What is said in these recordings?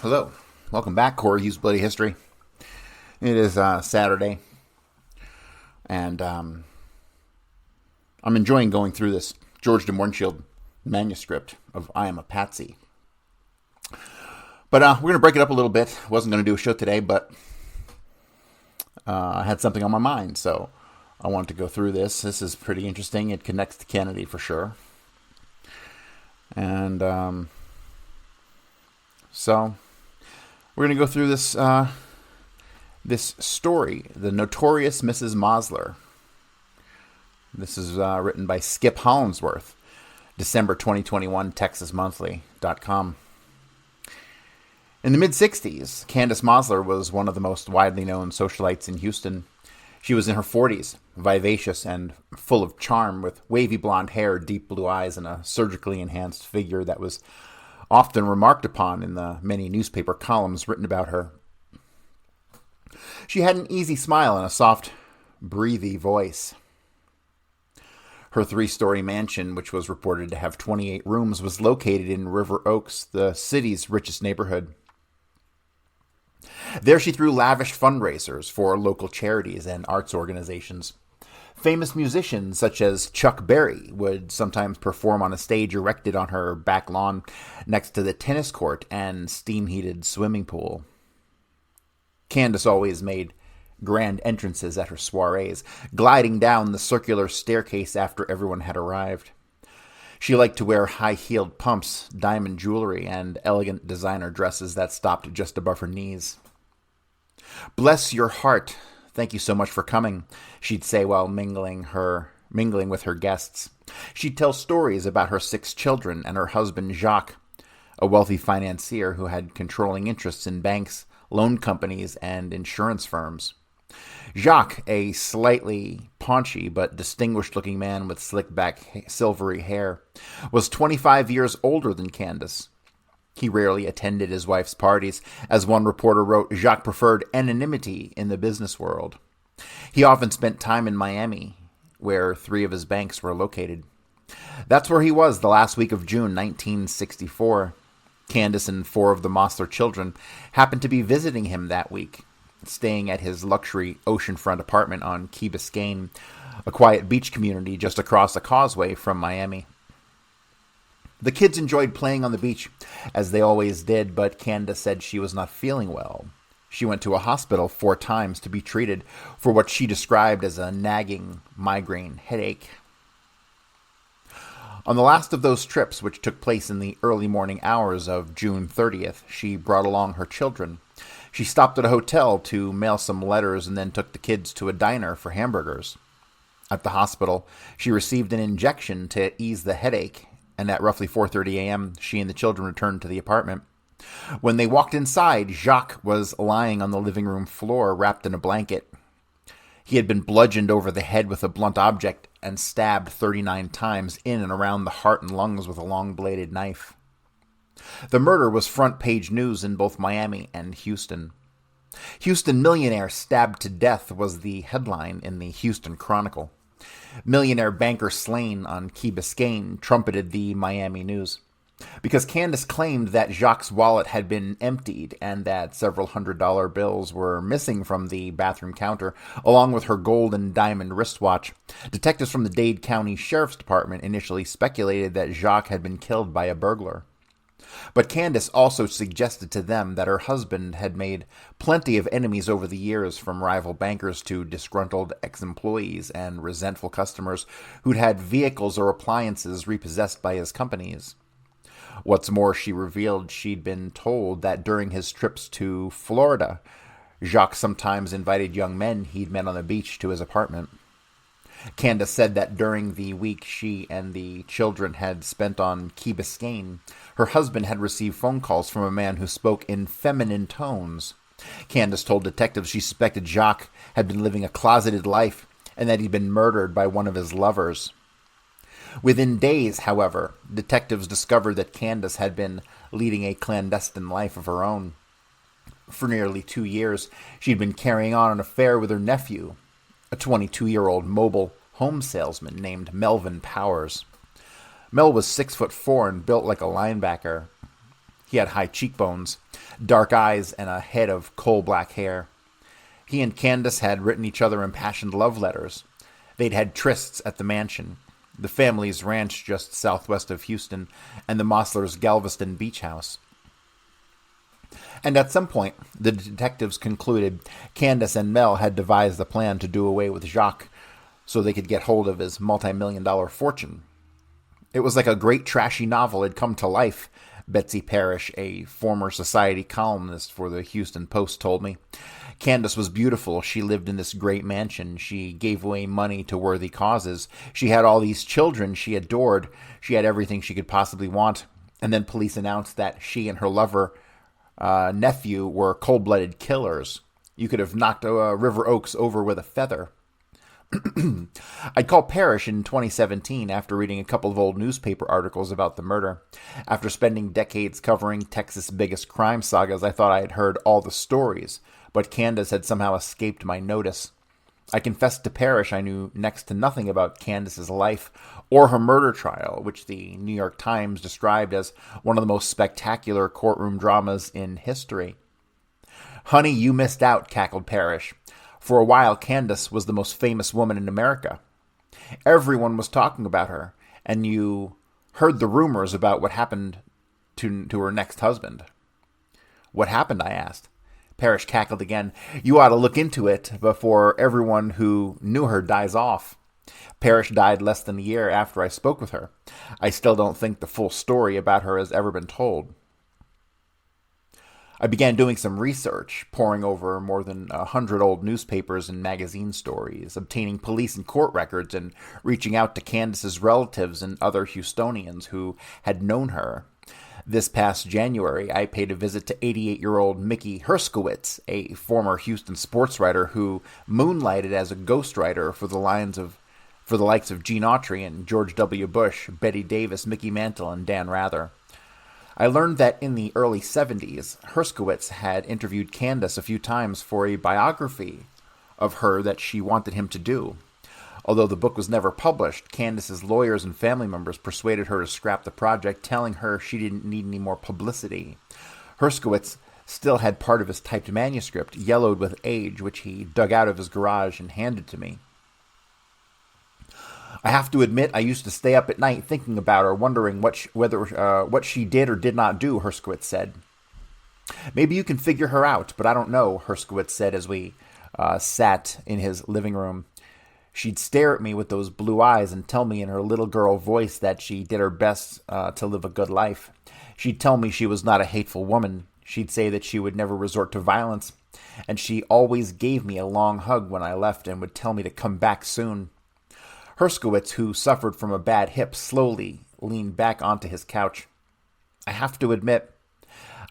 Hello. Welcome back, Corey Hughes Bloody History. It is Saturday, and I'm enjoying going through this George de Mohrenschildt manuscript of I Am a Patsy. But we're going to break it up a little bit. Wasn't going to do a show today, but I had something on my mind, so I wanted to go through this. This is pretty interesting. It connects to Kennedy for sure. And so we're going to go through this story, the Notorious Mrs Mossler. This is written by Skip Hollingsworth, December 2021, TexasMonthly.com. In the mid-'60s, Candace Mossler was one of the most widely known socialites in Houston. She was in her 40s, vivacious and full of charm, with wavy blonde hair, deep blue eyes, and a surgically enhanced figure that was often remarked upon in the many newspaper columns written about her. She had an easy smile and a soft, breathy voice. Her 3-story mansion, which was reported to have 28 rooms, was located in River Oaks, the city's richest neighborhood. There she threw lavish fundraisers for local charities and arts organizations. Famous musicians such as Chuck Berry would sometimes perform on a stage erected on her back lawn next to the tennis court and steam-heated swimming pool. Candace always made grand entrances at her soirees, gliding down the circular staircase after everyone had arrived. She liked to wear high-heeled pumps, diamond jewelry, and elegant designer dresses that stopped just above her knees. "Bless your heart. Thank you so much for coming," she'd say while mingling with her guests. She'd tell stories about her 6 children and her husband Jacques, a wealthy financier who had controlling interests in banks, loan companies, and insurance firms. Jacques, a slightly paunchy but distinguished-looking man with slick-back silvery hair, was 25 years older than Candace. He rarely attended his wife's parties. As one reporter wrote, Jacques preferred anonymity in the business world. He often spent time in Miami, where 3 of his banks were located. That's where he was the last week of June 1964. Candace and 4 of the Mossler children happened to be visiting him that week, staying at his luxury oceanfront apartment on Key Biscayne, a quiet beach community just across a causeway from Miami. The kids enjoyed playing on the beach, as they always did, but Candace said she was not feeling well. She went to a hospital 4 times to be treated for what she described as a nagging migraine headache. On the last of those trips, which took place in the early morning hours of June 30th, she brought along her children. She stopped at a hotel to mail some letters and then took the kids to a diner for hamburgers. At the hospital, she received an injection to ease the headache, and at roughly 4:30 a.m., she and the children returned to the apartment. When they walked inside, Jacques was lying on the living room floor, wrapped in a blanket. He had been bludgeoned over the head with a blunt object and stabbed 39 times in and around the heart and lungs with a long-bladed knife. The murder was front-page news in both Miami and Houston. "Houston millionaire stabbed to death" was the headline in the Houston Chronicle. "Millionaire banker slain on Key Biscayne" trumpeted the Miami news. Because Candace claimed that Jacques' wallet had been emptied and that several $100 bills were missing from the bathroom counter, along with her gold and diamond wristwatch, detectives from the Dade County Sheriff's Department initially speculated that Jacques had been killed by a burglar. But Candace also suggested to them that her husband had made plenty of enemies over the years, from rival bankers to disgruntled ex-employees and resentful customers who'd had vehicles or appliances repossessed by his companies. What's more, she revealed she'd been told that during his trips to Florida, Jacques sometimes invited young men he'd met on the beach to his apartment. Candace said that during the week she and the children had spent on Key Biscayne, her husband had received phone calls from a man who spoke in feminine tones. Candace told detectives she suspected Jacques had been living a closeted life and that he'd been murdered by one of his lovers. Within days, however, detectives discovered that Candace had been leading a clandestine life of her own. For nearly 2 years, she'd been carrying on an affair with her nephew, a 22-year-old mobile home salesman named Melvin Powers. Mel was 6'4" and built like a linebacker. He had high cheekbones, dark eyes, and a head of coal-black hair. He and Candace had written each other impassioned love letters. They'd had trysts at the mansion, the family's ranch just southwest of Houston, and the Mosslers' Galveston beach house. And at some point, the detectives concluded Candace and Mel had devised a plan to do away with Jacques so they could get hold of his multi-million-dollar fortune. It was like a great trashy novel had come to life, Betsy Parrish, a former society columnist for the Houston Post, told me. Candace was beautiful. She lived in this great mansion. She gave away money to worthy causes. She had all these children she adored. She had everything she could possibly want. And then police announced that she and her lover, nephew, were cold-blooded killers. You could have knocked River Oaks over with a feather. I'd called Parrish in 2017 after reading a couple of old newspaper articles about the murder. After spending decades covering Texas' biggest crime sagas, I thought I had heard all the stories, but Candace had somehow escaped my notice. I confessed to Parrish I knew next to nothing about Candace's life or her murder trial, which the New York Times described as one of the most spectacular courtroom dramas in history. "Honey, you missed out," cackled Parrish. "For a while, Candace was the most famous woman in America. Everyone was talking about her, and you heard the rumors about what happened to her next husband." "What happened?" I asked. Parrish cackled again. "You ought to look into it before everyone who knew her dies off. Parrish died less than a year after I spoke with her. I still don't think the full story about her has ever been told." I began doing some research, poring over more than 100 old newspapers and magazine stories, obtaining police and court records, and reaching out to Candace's relatives and other Houstonians who had known her. This past January, I paid a visit to 88-year-old Mickey Herskowitz, a former Houston sports writer who moonlighted as a ghostwriter for the likes of Gene Autry and George W. Bush, Betty Davis, Mickey Mantle, and Dan Rather. I learned that in the early 70s, Herskowitz had interviewed Candace a few times for a biography of her that she wanted him to do. Although the book was never published, Candace's lawyers and family members persuaded her to scrap the project, telling her she didn't need any more publicity. Herskowitz still had part of his typed manuscript, yellowed with age, which he dug out of his garage and handed to me. "I have to admit, I used to stay up at night thinking about her, wondering what she did or did not do," Herskowitz said. "Maybe you can figure her out, but I don't know," Herskowitz said as we sat in his living room. "She'd stare at me with those blue eyes and tell me in her little girl voice that she did her best to live a good life. She'd tell me she was not a hateful woman. She'd say that she would never resort to violence. And she always gave me a long hug when I left and would tell me to come back soon." Herskowitz, who suffered from a bad hip, slowly leaned back onto his couch. "I have to admit,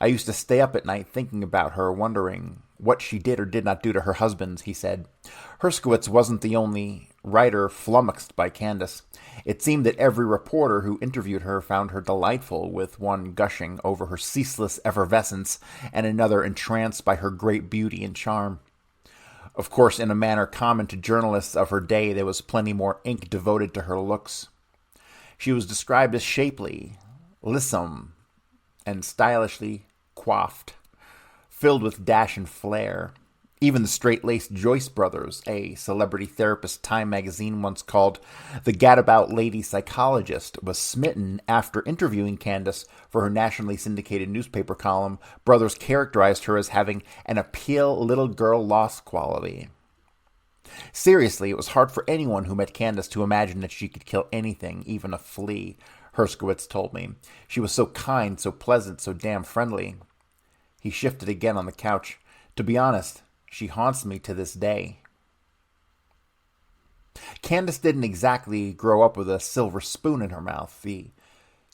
I used to stay up at night thinking about her, wondering what she did or did not do to her husband," he said. Herskowitz wasn't the only writer flummoxed by Candace. It seemed that every reporter who interviewed her found her delightful, with one gushing over her ceaseless effervescence and another entranced by her great beauty and charm. Of course, in a manner common to journalists of her day, there was plenty more ink devoted to her looks. She was described as shapely, lissom, and stylishly coiffed, filled with dash and flair. Even the straight-laced Joyce brothers, a celebrity therapist Time magazine once called the gadabout lady psychologist, was smitten after interviewing Candace for her nationally syndicated newspaper column. Brothers characterized her as having an appeal little girl lost quality. Seriously, it was hard for anyone who met Candace to imagine that she could kill anything, even a flea, Herskowitz told me. She was so kind, so pleasant, so damn friendly. He shifted again on the couch. "To be honest, she haunts me to this day." Candace didn't exactly grow up with a silver spoon in her mouth. The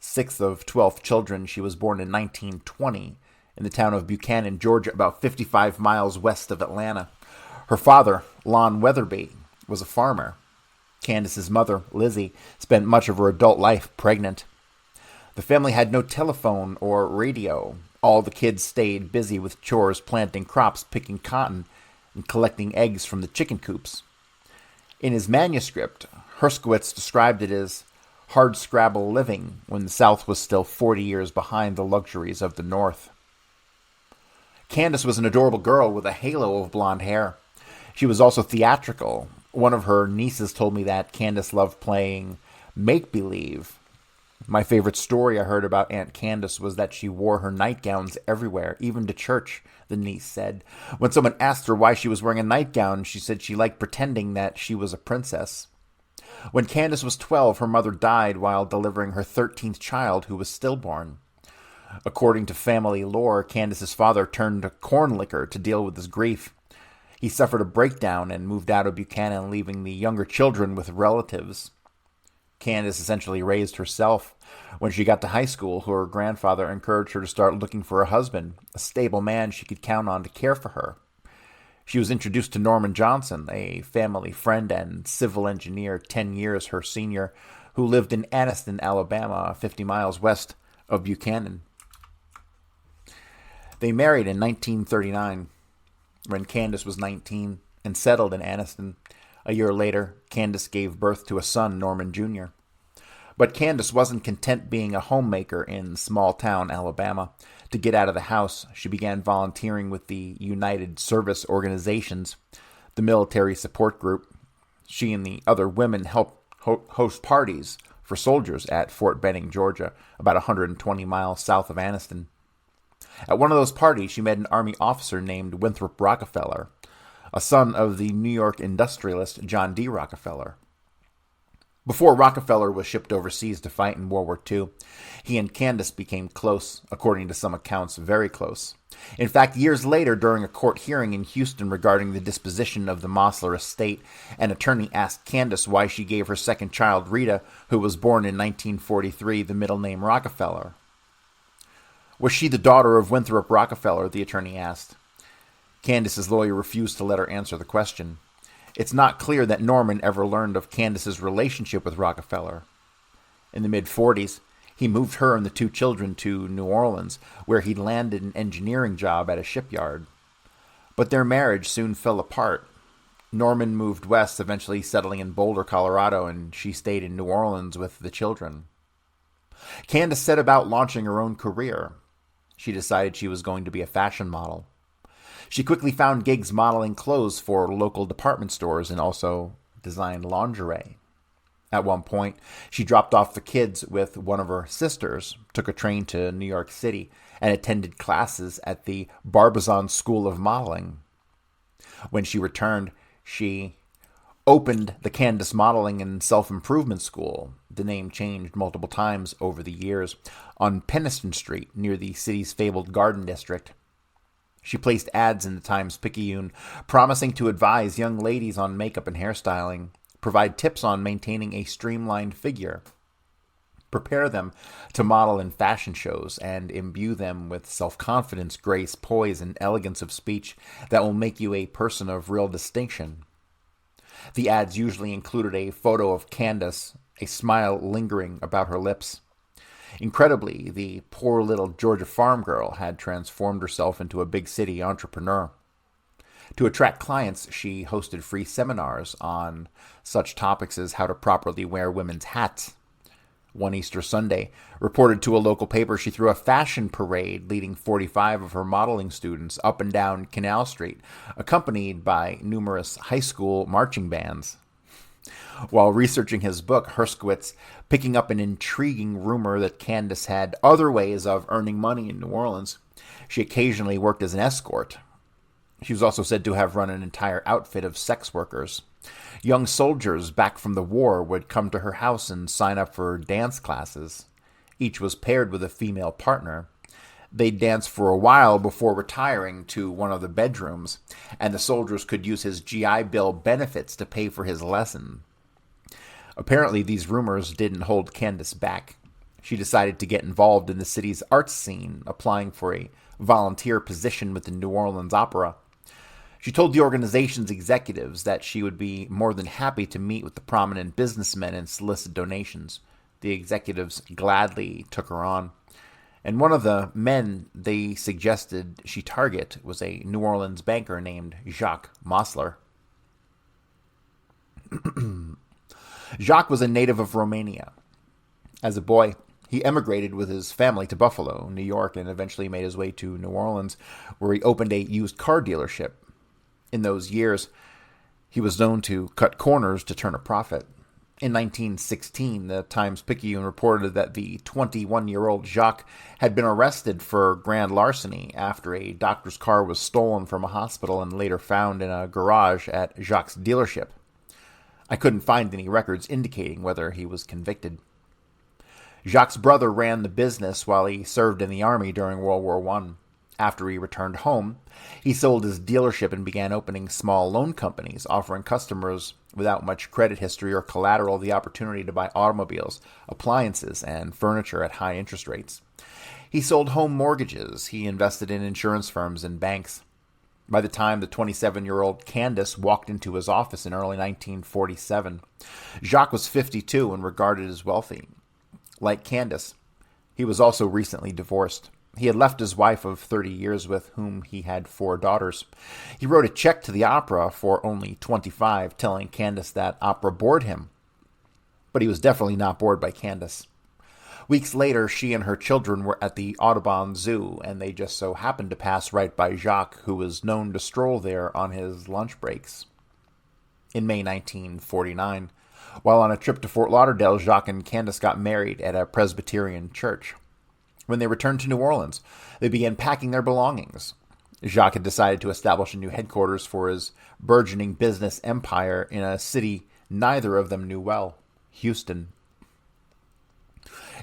6th of 12 children, she was born in 1920 in the town of Buchanan, Georgia, about 55 miles west of Atlanta. Her father, Lon Weatherby, was a farmer. Candace's mother, Lizzie, spent much of her adult life pregnant. The family had no telephone or radio. All the kids stayed busy with chores, planting crops, picking cotton, and collecting eggs from the chicken coops. In his manuscript, Herskowitz described it as hard-scrabble living when the South was still 40 years behind the luxuries of the North. Candace was an adorable girl with a halo of blonde hair. She was also theatrical. One of her nieces told me that Candace loved playing make-believe. My favorite story I heard about Aunt Candace was that she wore her nightgowns everywhere, even to church, the niece said. When someone asked her why she was wearing a nightgown, she said she liked pretending that she was a princess. When Candace was 12, her mother died while delivering her 13th child, who was stillborn. According to family lore, Candace's father turned to corn liquor to deal with his grief. He suffered a breakdown and moved out of Buchanan, leaving the younger children with relatives. Candace essentially raised herself. When she got to high school, her grandfather encouraged her to start looking for a husband, a stable man she could count on to care for her. She was introduced to Norman Johnson, a family friend and civil engineer 10 years her senior, who lived in Anniston, Alabama, 50 miles west of Buchanan. They married in 1939, when Candace was 19, and settled in Anniston. A year later, Candace gave birth to a son, Norman Jr. But Candace wasn't content being a homemaker in small-town Alabama. To get out of the house, she began volunteering with the United Service Organizations, the military support group. She and the other women helped host parties for soldiers at Fort Benning, Georgia, about 120 miles south of Anniston. At one of those parties, she met an Army officer named Winthrop Rockefeller, a son of the New York industrialist John D. Rockefeller. Before Rockefeller was shipped overseas to fight in World War II, he and Candace became close, according to some accounts, very close. In fact, years later, during a court hearing in Houston regarding the disposition of the Mossler estate, an attorney asked Candace why she gave her second child, Rita, who was born in 1943, the middle name Rockefeller. Was she the daughter of Winthrop Rockefeller, the attorney asked. Candace's lawyer refused to let her answer the question. It's not clear that Norman ever learned of Candace's relationship with Rockefeller. In the mid-40s, he moved her and the two children to New Orleans, where he landed an engineering job at a shipyard. But their marriage soon fell apart. Norman moved west, eventually settling in Boulder, Colorado, and she stayed in New Orleans with the children. Candace set about launching her own career. She decided she was going to be a fashion model. She quickly found gigs modeling clothes for local department stores and also designed lingerie. At one point, she dropped off the kids with one of her sisters, took a train to New York City, and attended classes at the Barbizon School of Modeling. When she returned, she opened the Candace Modeling and Self-Improvement School, the name changed multiple times over the years, on Penniston Street near the city's fabled Garden District. She placed ads in the Times-Picayune, promising to advise young ladies on makeup and hairstyling, provide tips on maintaining a streamlined figure, prepare them to model in fashion shows, and imbue them with self-confidence, grace, poise, and elegance of speech that will make you a person of real distinction. The ads usually included a photo of Candace, a smile lingering about her lips. Incredibly, the poor little Georgia farm girl had transformed herself into a big city entrepreneur. To attract clients, she hosted free seminars on such topics as how to properly wear women's hats. One Easter Sunday, reported to a local paper, she threw a fashion parade leading 45 of her modeling students up and down Canal Street, accompanied by numerous high school marching bands. While researching his book, Herskowitz, picking up an intriguing rumor that Candace had other ways of earning money in New Orleans, she occasionally worked as an escort. She was also said to have run an entire outfit of sex workers. Young soldiers back from the war would come to her house and sign up for dance classes. Each was paired with a female partner. They'd dance for a while before retiring to one of the bedrooms, and the soldiers could use his GI Bill benefits to pay for his lesson. Apparently, these rumors didn't hold Candace back. She decided to get involved in the city's arts scene, applying for a volunteer position with the New Orleans Opera. She told the organization's executives that she would be more than happy to meet with the prominent businessmen and solicit donations. The executives gladly took her on. And one of the men they suggested she target was a New Orleans banker named Jacques Mossler. Jacques was a native of Romania. As a boy, he emigrated with his family to Buffalo, New York, and eventually made his way to New Orleans, where he opened a used car dealership. In those years, he was known to cut corners to turn a profit. In 1916, the Times-Picayune reported that the 21-year-old Jacques had been arrested for grand larceny after a doctor's car was stolen from a hospital and later found in a garage at Jacques' dealership. I couldn't find any records indicating whether he was convicted. Jacques' brother ran the business while he served in the army during World War I. After he returned home, he sold his dealership and began opening small loan companies, offering customers without much credit history or collateral the opportunity to buy automobiles, appliances, and furniture at high interest rates. He sold home mortgages. He invested in insurance firms and banks. By the time the 27-year-old Candace walked into his office in early 1947, Jacques was 52 and regarded as wealthy. Like Candace, he was also recently divorced. He had left his wife of 30 years with whom he had 4 daughters. He wrote a check to the opera for only $25, telling Candace that opera bored him. But he was definitely not bored by Candace. Weeks later, she and her children were at the Audubon Zoo, and they just so happened to pass right by Jacques, who was known to stroll there on his lunch breaks. In May 1949, while on a trip to Fort Lauderdale, Jacques and Candace got married at a Presbyterian church. When they returned to New Orleans, they began packing their belongings. Jacques had decided to establish a new headquarters for his burgeoning business empire in a city neither of them knew well, Houston.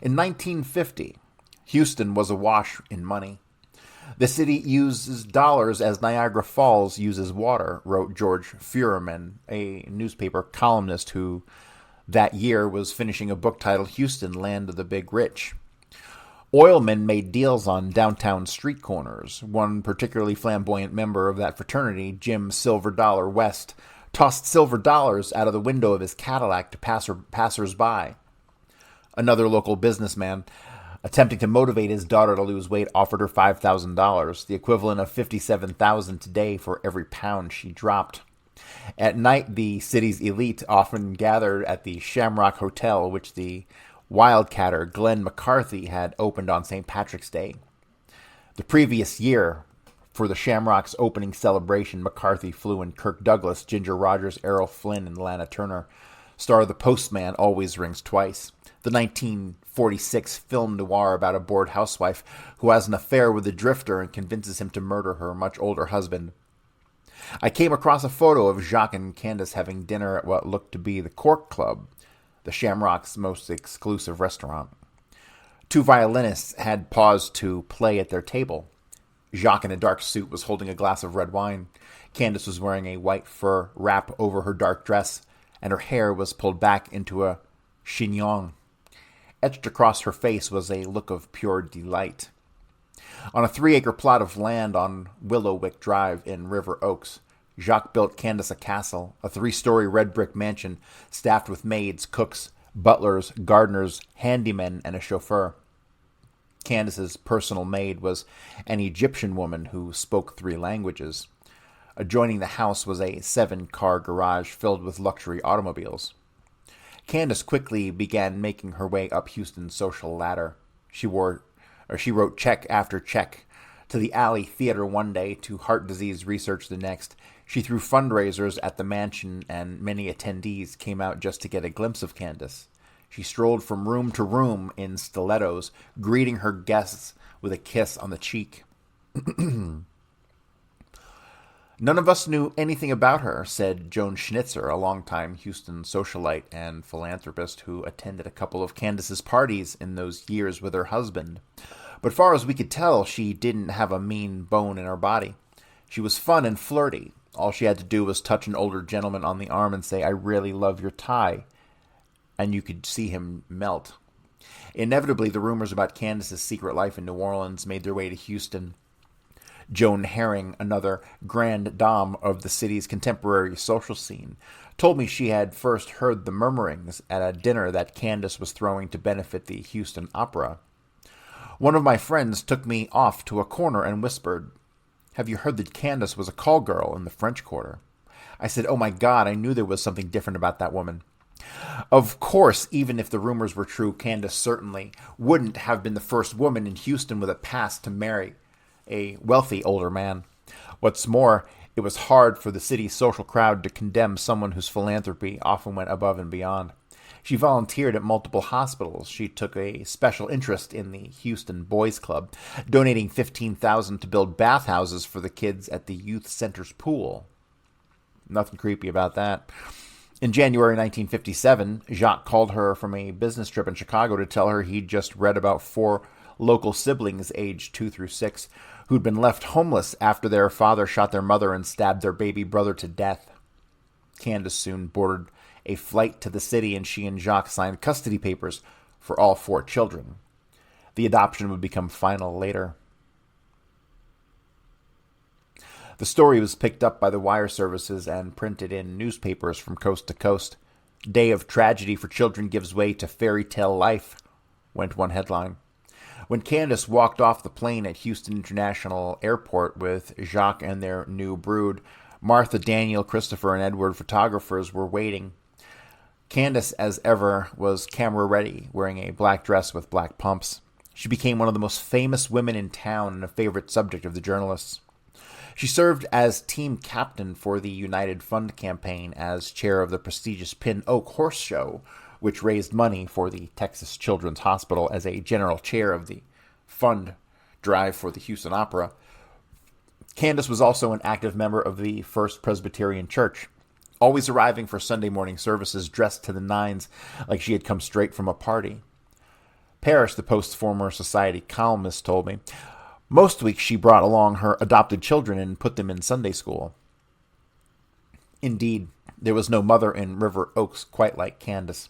In 1950, Houston was awash in money. The city uses dollars as Niagara Falls uses water, wrote George Feuerman, a newspaper columnist who that year was finishing a book titled Houston, Land of the Big Rich. Oilmen made deals on downtown street corners. One particularly flamboyant member of that fraternity, Jim Silver Dollar West, tossed silver dollars out of the window of his Cadillac to passers-by. Another local businessman, attempting to motivate his daughter to lose weight, offered her $5,000, the equivalent of $57,000 today for every pound she dropped. At night, the city's elite often gathered at the Shamrock Hotel, which the wildcatter Glenn McCarthy had opened on St. Patrick's Day. The previous year, for the Shamrock's opening celebration, McCarthy flew in Kirk Douglas, Ginger Rogers, Errol Flynn, and Lana Turner. Star The Postman Always Rings Twice, the 1946 film noir about a bored housewife who has an affair with a drifter and convinces him to murder her much older husband. I came across a photo of Jacques and Candace having dinner at what looked to be the Cork Club, the Shamrock's most exclusive restaurant. 2 violinists had paused to play at their table. Jacques, in a dark suit, was holding a glass of red wine. Candace was wearing a white fur wrap over her dark dress, and her hair was pulled back into a chignon. Etched across her face was a look of pure delight. On a 3-acre plot of land on Willowwick Drive in River Oaks, Jacques built Candace a castle, a 3-story red brick mansion staffed with maids, cooks, butlers, gardeners, handymen, and a chauffeur. Candace's personal maid was an Egyptian woman who spoke 3 languages. Adjoining the house was a 7-car garage filled with luxury automobiles. Candace quickly began making her way up Houston's social ladder. She wrote check after check. To the Alley Theater one day, to heart disease research the next. She threw fundraisers at the mansion, and many attendees came out just to get a glimpse of Candace. She strolled from room to room in stilettos, greeting her guests with a kiss on the cheek. None of us knew anything about her, said Joan Schnitzer, a longtime Houston socialite and philanthropist who attended a couple of Candace's parties in those years with her husband. But far as we could tell, she didn't have a mean bone in her body. She was fun and flirty. All she had to do was touch an older gentleman on the arm and say, "I really love your tie," and you could see him melt. Inevitably, the rumors about Candace's secret life in New Orleans made their way to Houston. Joan Herring, another grande dame of the city's contemporary social scene, told me she had first heard the murmurings at a dinner that Candace was throwing to benefit the Houston Opera. One of my friends took me off to a corner and whispered, "Have you heard that Candace was a call girl in the French Quarter?" I said, "Oh my God, I knew there was something different about that woman." Of course, even if the rumors were true, Candace certainly wouldn't have been the first woman in Houston with a past to marry a wealthy older man. What's more, it was hard for the city's social crowd to condemn someone whose philanthropy often went above and beyond. She volunteered at multiple hospitals. She took a special interest in the Houston Boys Club, donating $15,000 to build bathhouses for the kids at the youth center's pool. Nothing creepy about that. In January 1957, Jacques called her from a business trip in Chicago to tell her he'd just read about 4 local siblings aged 2 through 6 who'd been left homeless after their father shot their mother and stabbed their baby brother to death. Candace soon boarded a flight to the city, and she and Jacques signed custody papers for all 4 children. The adoption would become final later. The story was picked up by the wire services and printed in newspapers from coast to coast. "Day of tragedy for children gives way to fairy tale life," went one headline. When Candace walked off the plane at Houston International Airport with Jacques and their new brood, Martha, Daniel, Christopher, and Edward photographers were waiting. Candace, as ever, was camera ready, wearing a black dress with black pumps. She became one of the most famous women in town and a favorite subject of the journalists. She served as team captain for the United Fund campaign as chair of the prestigious Pin Oak Horse Show, which raised money for the Texas Children's Hospital, as a general chair of the fund drive for the Houston Opera. Candace was also an active member of the First Presbyterian Church, always arriving for Sunday morning services dressed to the nines like she had come straight from a party. Parrish, the Post's former society columnist, told me, most weeks she brought along her adopted children and put them in Sunday school. Indeed, there was no mother in River Oaks quite like Candace.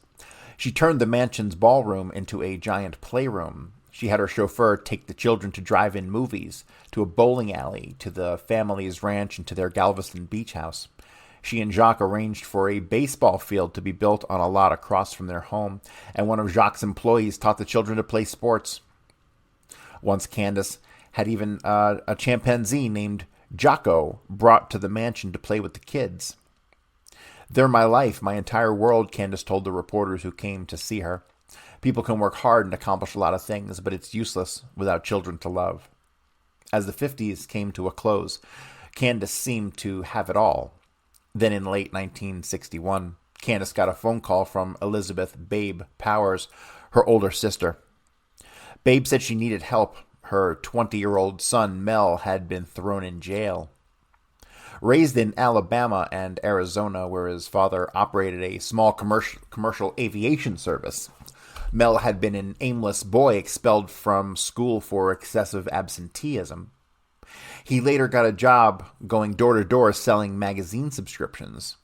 She turned the mansion's ballroom into a giant playroom. She had her chauffeur take the children to drive-in movies, to a bowling alley, to the family's ranch, and to their Galveston beach house. She and Jacques arranged for a baseball field to be built on a lot across from their home, and one of Jacques' employees taught the children to play sports. Once Candace had even a chimpanzee named Jocko brought to the mansion to play with the kids. "They're my life, my entire world," Candace told the reporters who came to see her. "People can work hard and accomplish a lot of things, but it's useless without children to love." As the 50s came to a close, Candace seemed to have it all. Then in late 1961, Candace got a phone call from Elizabeth "Babe" Powers, her older sister. Babe said she needed help. Her 20-year-old son, Mel, had been thrown in jail. Raised in Alabama and Arizona, where his father operated a small commercial aviation service, Mel had been an aimless boy expelled from school for excessive absenteeism. He later got a job going door-to-door selling magazine subscriptions.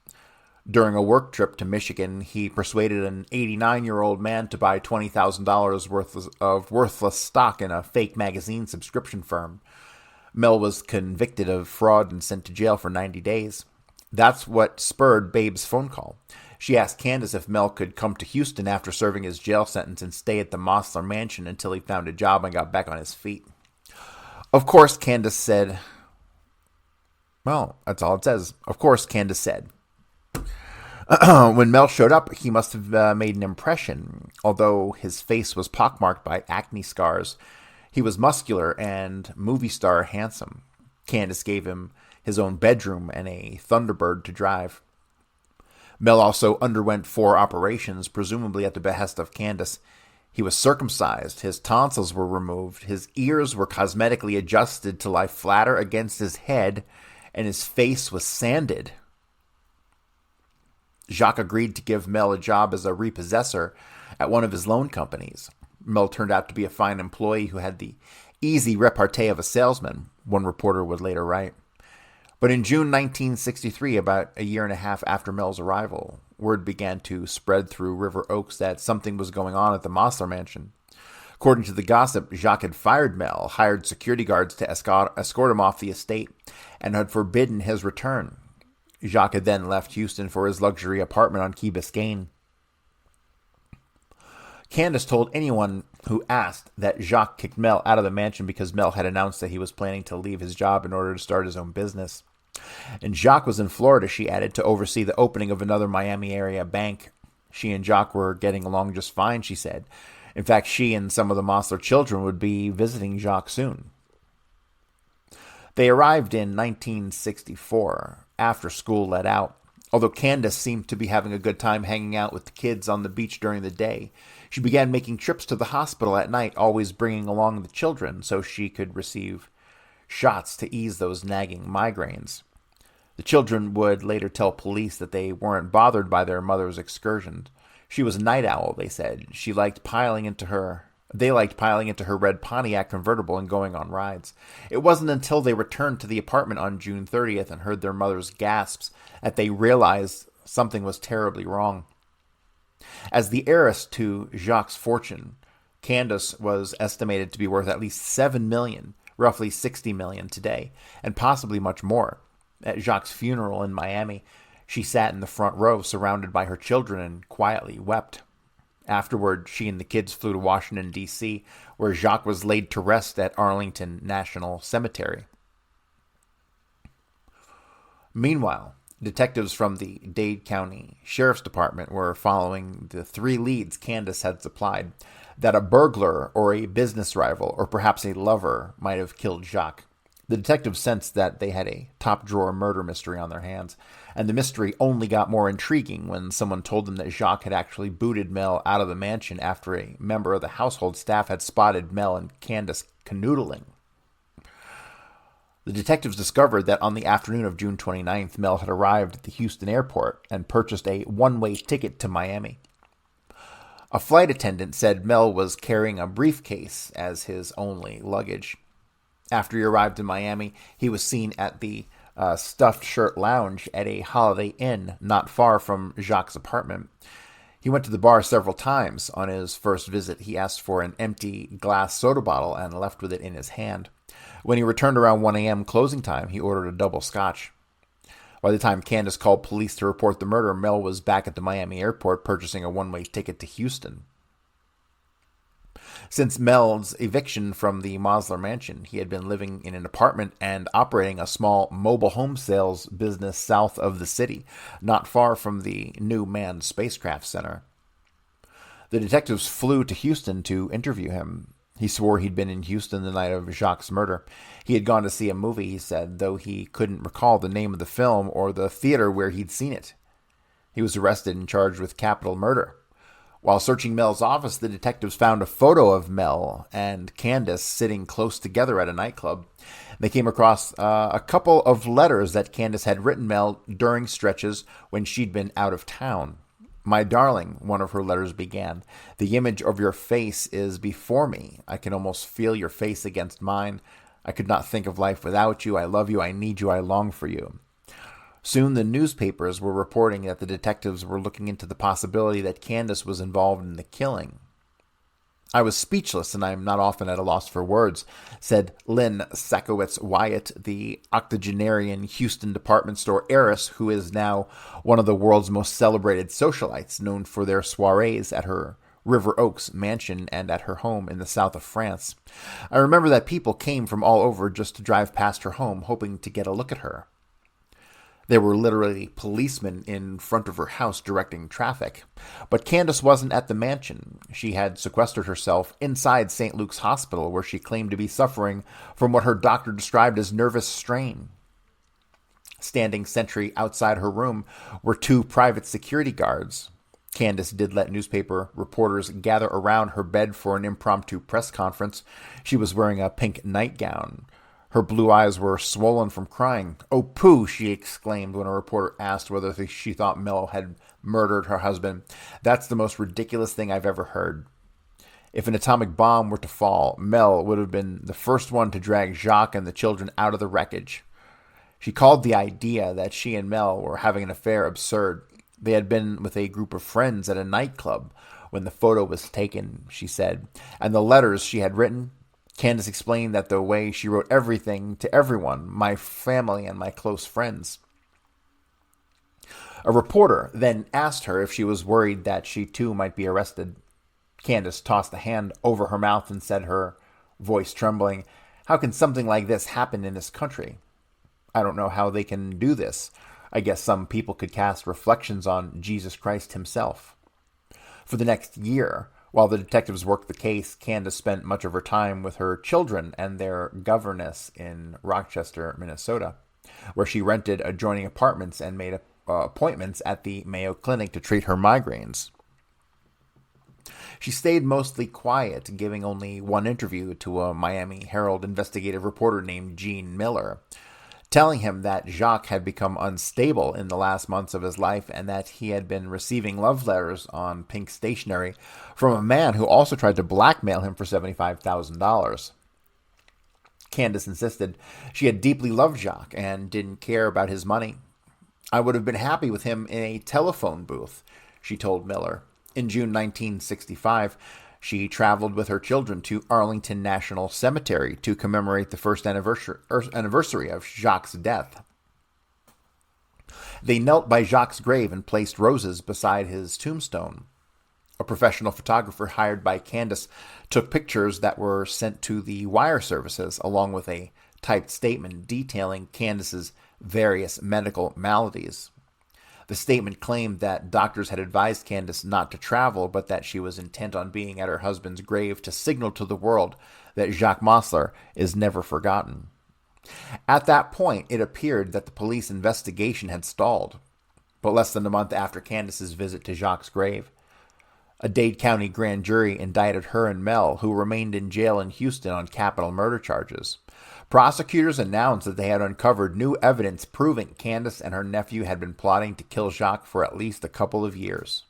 During a work trip to Michigan, he persuaded an 89-year-old man to buy $20,000 worth of worthless stock in a fake magazine subscription firm. Mel was convicted of fraud and sent to jail for 90 days. That's what spurred Babe's phone call. She asked Candace if Mel could come to Houston after serving his jail sentence and stay at the Mossler mansion until he found a job and got back on his feet. Of course, Candace said. Well, that's all it says. Of course, Candace said. When Mel showed up, he must have made an impression. Although his face was pockmarked by acne scars, he was muscular and movie star handsome. Candace gave him his own bedroom and a Thunderbird to drive. Mel also underwent 4 operations, presumably at the behest of Candace. He was circumcised, his tonsils were removed, his ears were cosmetically adjusted to lie flatter against his head, and his face was sanded. Jacques agreed to give Mel a job as a repossessor at one of his loan companies. Mel turned out to be a fine employee who had the easy repartee of a salesman, one reporter would later write. But in June 1963, about a year and a half after Mel's arrival, word began to spread through River Oaks that something was going on at the Mossler mansion. According to the gossip, Jacques had fired Mel, hired security guards to escort him off the estate, and had forbidden his return. Jacques had then left Houston for his luxury apartment on Key Biscayne. Candace told anyone who asked that Jacques kicked Mel out of the mansion because Mel had announced that he was planning to leave his job in order to start his own business. And Jacques was in Florida, she added, to oversee the opening of another Miami area bank. She and Jacques were getting along just fine, she said. In fact, she and some of the Mossler children would be visiting Jacques soon. They arrived in 1964, after school let out. Although Candace seemed to be having a good time hanging out with the kids on the beach during the day, she began making trips to the hospital at night, always bringing along the children so she could receive shots to ease those nagging migraines. The children would later tell police that they weren't bothered by their mother's excursions. She was a night owl, they said. They liked piling into her red Pontiac convertible and going on rides. It wasn't until they returned to the apartment on June 30th and heard their mother's gasps that they realized something was terribly wrong. As the heiress to Jacques' fortune, Candace was estimated to be worth at least $7 million, roughly $60 million today, and possibly much more. At Jacques' funeral in Miami, she sat in the front row surrounded by her children and quietly wept. Afterward, she and the kids flew to Washington, D.C., where Jacques was laid to rest at Arlington National Cemetery. Meanwhile, detectives from the Dade County Sheriff's Department were following the three leads Candace had supplied, that a burglar or a business rival or perhaps a lover might have killed Jacques. The detectives sensed that they had a top-drawer murder mystery on their hands, and the mystery only got more intriguing when someone told them that Jacques had actually booted Mel out of the mansion after a member of the household staff had spotted Mel and Candace canoodling. The detectives discovered that on the afternoon of June 29th, Mel had arrived at the Houston airport and purchased a one-way ticket to Miami. A flight attendant said Mel was carrying a briefcase as his only luggage. After he arrived in Miami, he was seen at the Stuffed Shirt Lounge at a Holiday Inn not far from Jacques' apartment. He went to the bar several times. On his first visit, he asked for an empty glass soda bottle and left with it in his hand. When he returned around 1 a.m. closing time, he ordered a double scotch. By the time Candace called police to report the murder, Mel was back at the Miami airport purchasing a one-way ticket to Houston. Since Mel's eviction from the Mossler mansion, he had been living in an apartment and operating a small mobile home sales business south of the city, not far from the new manned spacecraft center. The detectives flew to Houston to interview him. He swore he'd been in Houston the night of Jacques' murder. He had gone to see a movie, he said, though he couldn't recall the name of the film or the theater where he'd seen it. He was arrested and charged with capital murder. While searching Mel's office, the detectives found a photo of Mel and Candace sitting close together at a nightclub. They came across a couple of letters that Candace had written Mel during stretches when she'd been out of town. "My darling," one of her letters began, "the image of your face is before me. I can almost feel your face against mine. I could not think of life without you. I love you. I need you. I long for you." Soon the newspapers were reporting that the detectives were looking into the possibility that Candace was involved in the killing. "I was speechless, and I am not often at a loss for words," said Lynn Sakowitz Wyatt, the octogenarian Houston department store heiress who is now one of the world's most celebrated socialites, known for their soirees at her River Oaks mansion and at her home in the south of France. "I remember that people came from all over just to drive past her home, hoping to get a look at her. There were literally policemen in front of her house directing traffic. But Candace wasn't at the mansion. She had sequestered herself inside St. Luke's Hospital, where she claimed to be suffering from what her doctor described as nervous strain. Standing sentry outside her room were 2 private security guards. Candace did let newspaper reporters gather around her bed for an impromptu press conference. She was wearing a pink nightgown. Her blue eyes were swollen from crying. "Oh, pooh," she exclaimed when a reporter asked whether she thought Mel had murdered her husband. "That's the most ridiculous thing I've ever heard." If an atomic bomb were to fall, Mel would have been the first one to drag Jacques and the children out of the wreckage. She called the idea that she and Mel were having an affair absurd. They had been with a group of friends at a nightclub when the photo was taken, she said, and the letters she had written. Candace explained that the way she wrote everything to everyone, my family and my close friends. A reporter then asked her if she was worried that she too might be arrested. Candace tossed a hand over her mouth and said, her voice trembling, "How can something like this happen in this country? I don't know how they can do this. I guess some people could cast reflections on Jesus Christ himself." For the next year, while the detectives worked the case, Candace spent much of her time with her children and their governess in Rochester, Minnesota, where she rented adjoining apartments and made appointments at the Mayo Clinic to treat her migraines. She stayed mostly quiet, giving only one interview to a Miami Herald investigative reporter named Gene Miller, telling him that Jacques had become unstable in the last months of his life and that he had been receiving love letters on pink stationery from a man who also tried to blackmail him for $75,000. Candace insisted she had deeply loved Jacques and didn't care about his money. "I would have been happy with him in a telephone booth," she told Miller. In June 1965, she traveled with her children to Arlington National Cemetery to commemorate the first anniversary of Jacques' death. They knelt by Jacques' grave and placed roses beside his tombstone. A professional photographer hired by Candace took pictures that were sent to the wire services, along with a typed statement detailing Candace's various medical maladies. The statement claimed that doctors had advised Candace not to travel, but that she was intent on being at her husband's grave to signal to the world that Jacques Mossler is never forgotten. At that point, it appeared that the police investigation had stalled. But less than a month after Candace's visit to Jacques' grave, a Dade County grand jury indicted her and Mel, who remained in jail in Houston on capital murder charges. Prosecutors announced that they had uncovered new evidence proving Candace and her nephew had been plotting to kill Jacques for at least a couple of years.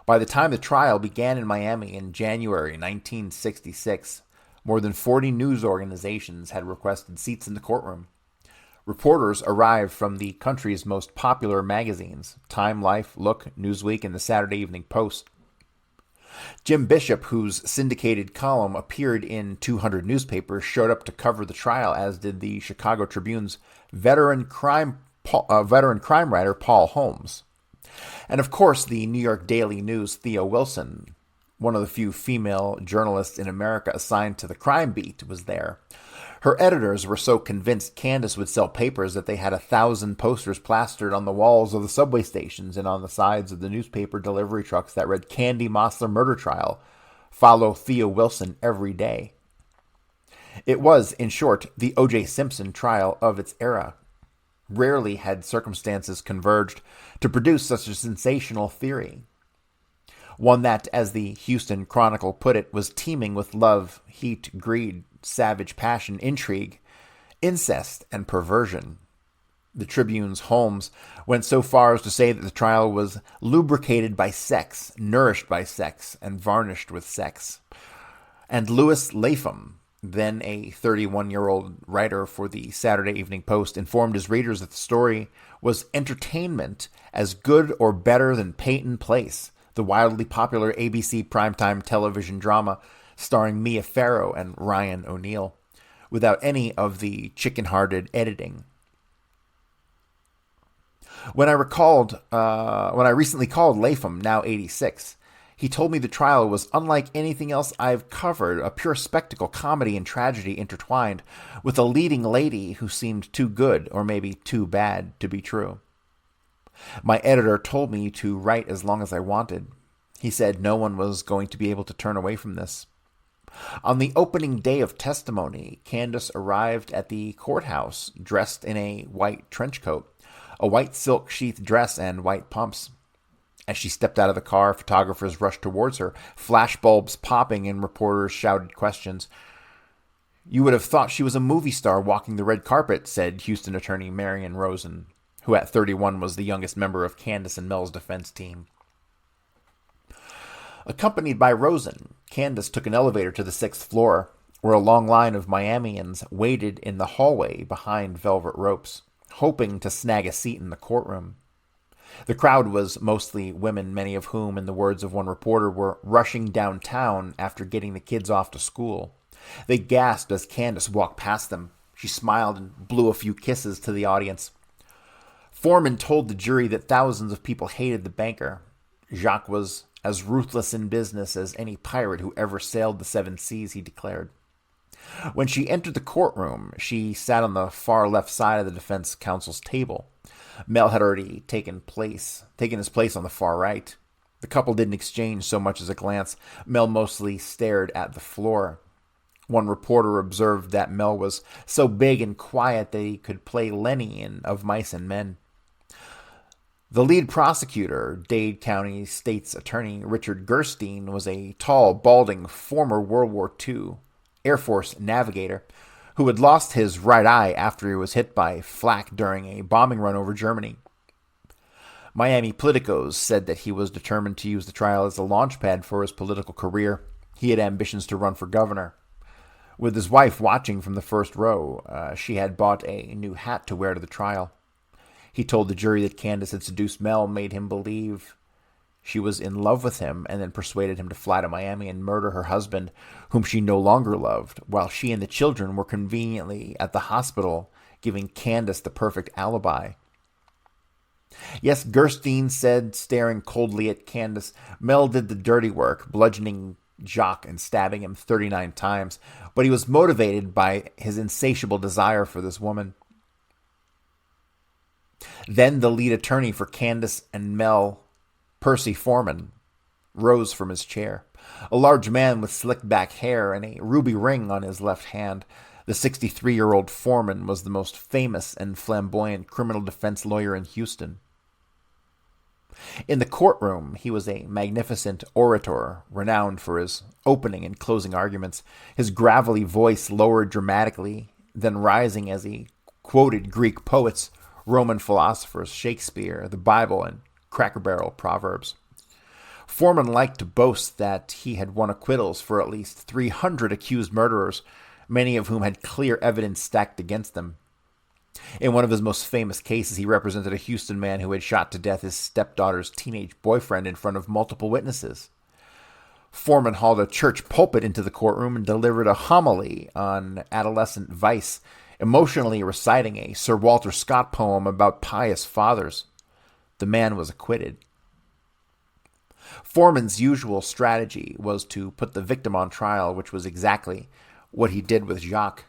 By the time the trial began in Miami in January 1966, more than 40 news organizations had requested seats in the courtroom. Reporters arrived from the country's most popular magazines, Time, Life, Look, Newsweek, and the Saturday Evening Post. Jim Bishop, whose syndicated column appeared in 200 newspapers, showed up to cover the trial, as did the Chicago Tribune's veteran crime writer Paul Holmes. And of course, the New York Daily News' Thea Wilson, one of the few female journalists in America assigned to the crime beat, was there. Her editors were so convinced Candace would sell papers that they had 1,000 posters plastered on the walls of the subway stations and on the sides of the newspaper delivery trucks that read "Candy Mossler Murder Trial. Follow Thea Wilson every day." It was, in short, the O.J. Simpson trial of its era. Rarely had circumstances converged to produce such a sensational theory. One that, as the Houston Chronicle put it, was teeming with love, heat, greed, savage passion, intrigue, incest, and perversion. The Tribune's Holmes went so far as to say that the trial was lubricated by sex, nourished by sex, and varnished with sex. And Louis Lapham, then a 31-year-old writer for the Saturday Evening Post, informed his readers that the story was entertainment as good or better than Peyton Place, the wildly popular ABC primetime television drama starring Mia Farrow and Ryan O'Neal, without any of the chicken-hearted editing. When I recently called Lapham, now 86, he told me the trial was unlike anything else I've covered, a pure spectacle, comedy and tragedy intertwined, with a leading lady who seemed too good, or maybe too bad, to be true. My editor told me to write as long as I wanted. He said no one was going to be able to turn away from this. On the opening day of testimony, Candace arrived at the courthouse dressed in a white trench coat, a white silk sheath dress, and white pumps. As she stepped out of the car, photographers rushed towards her, flashbulbs popping and reporters shouted questions. "You would have thought she was a movie star walking the red carpet," said Houston attorney Marion Rosen, who at 31 was the youngest member of Candace and Mel's defense team. Accompanied by Rosen, Candace took an elevator to the 6th floor, where a long line of Miamians waited in the hallway behind velvet ropes, hoping to snag a seat in the courtroom. The crowd was mostly women, many of whom, in the words of one reporter, were rushing downtown after getting the kids off to school. They gasped as Candace walked past them. She smiled and blew a few kisses to the audience. Foreman told the jury that thousands of people hated the banker. Jacques was as ruthless in business as any pirate who ever sailed the 7 seas, he declared. When she entered the courtroom, she sat on the far left side of the defense counsel's table. Mel had already taken his place on the far right. The couple didn't exchange so much as a glance. Mel mostly stared at the floor. One reporter observed that Mel was so big and quiet that he could play Lenny in Of Mice and Men. The lead prosecutor, Dade County State's Attorney Richard Gerstein, was a tall, balding, former World War II Air Force navigator who had lost his right eye after he was hit by flak during a bombing run over Germany. Miami politicos said that he was determined to use the trial as a launchpad for his political career. He had ambitions to run for governor. With his wife watching from the first row, she had bought a new hat to wear to the trial. He told the jury that Candace had seduced Mel, made him believe she was in love with him, and then persuaded him to fly to Miami and murder her husband, whom she no longer loved, while she and the children were conveniently at the hospital, giving Candace the perfect alibi. Yes, Gerstein said, staring coldly at Candace, Mel did the dirty work, bludgeoning Jacques and stabbing him 39 times, but he was motivated by his insatiable desire for this woman. Then the lead attorney for Candace and Mel, Percy Foreman, rose from his chair. A large man with slicked back hair and a ruby ring on his left hand. The 63-year-old Foreman was the most famous and flamboyant criminal defense lawyer in Houston. In the courtroom, he was a magnificent orator, renowned for his opening and closing arguments. His gravelly voice lowered dramatically, then rising as he quoted Greek poets, Roman philosophers, Shakespeare, the Bible, and Cracker Barrel proverbs. Foreman liked to boast that he had won acquittals for at least 300 accused murderers, many of whom had clear evidence stacked against them. In one of his most famous cases, he represented a Houston man who had shot to death his stepdaughter's teenage boyfriend in front of multiple witnesses. Foreman hauled a church pulpit into the courtroom and delivered a homily on adolescent vice, emotionally reciting a Sir Walter Scott poem about pious fathers. The man was acquitted. Foreman's usual strategy was to put the victim on trial, which was exactly what he did with Jacques.